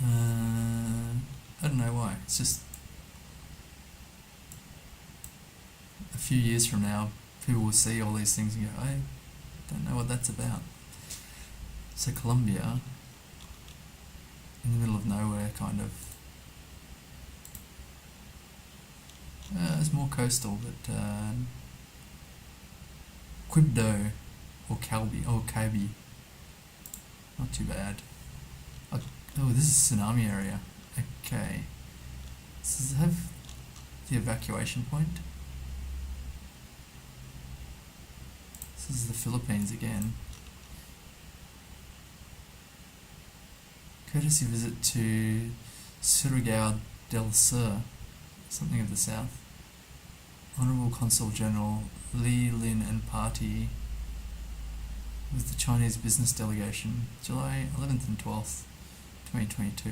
I don't know why. It's just a few years from now, people will see all these things and go, I don't know what that's about. So Colombia, in the middle of nowhere, kind of. It's more coastal, but Quibdó or Calbi, not too bad. Oh, this is tsunami area. Okay. Does it have the evacuation point? This is the Philippines again. Courtesy visit to Surigao del Sur, something of the south. Honourable Consul General Li Lin and party with the Chinese business delegation, July 11th and 12th, 2022.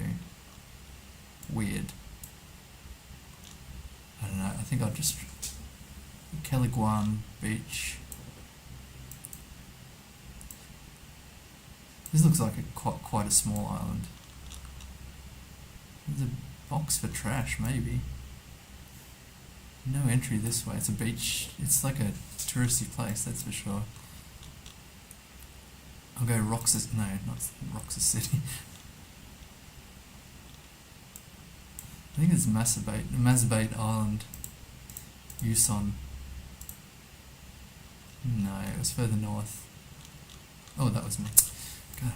Weird. I don't know, I think I'll just... Caliguan Beach. This looks like quite a small island. There's a box for trash, maybe. No entry this way. It's a beach. It's like a touristy place, that's for sure. I'll go Roxas. No, not Roxas City. I think it's Masbate Island. Yuson. No, it was further north. Oh, that was me. God,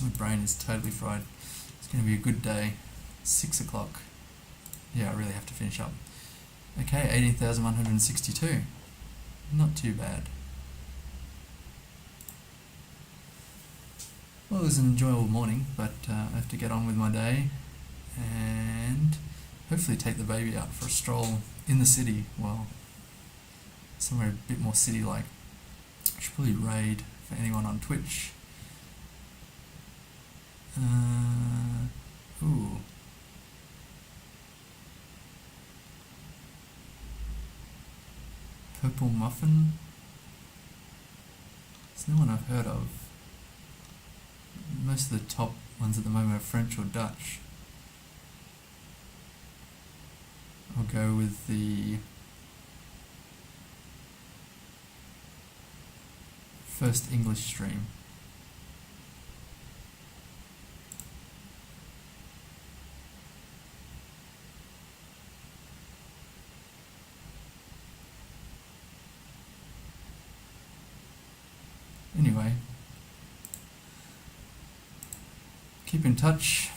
my brain is totally fried. It's going to be a good day. 6 o'clock. Yeah, I really have to finish up. Okay, 18,162. Not too bad. Well, it was an enjoyable morning, but I have to get on with my day and hopefully take the baby out for a stroll in the city. Well, somewhere a bit more city-like. I should probably raid for anyone on Twitch. Ooh. Purple Muffin? It's no one I've heard of. Most of the top ones at the moment are French or Dutch. I'll go with the first English stream. Anyway, keep in touch.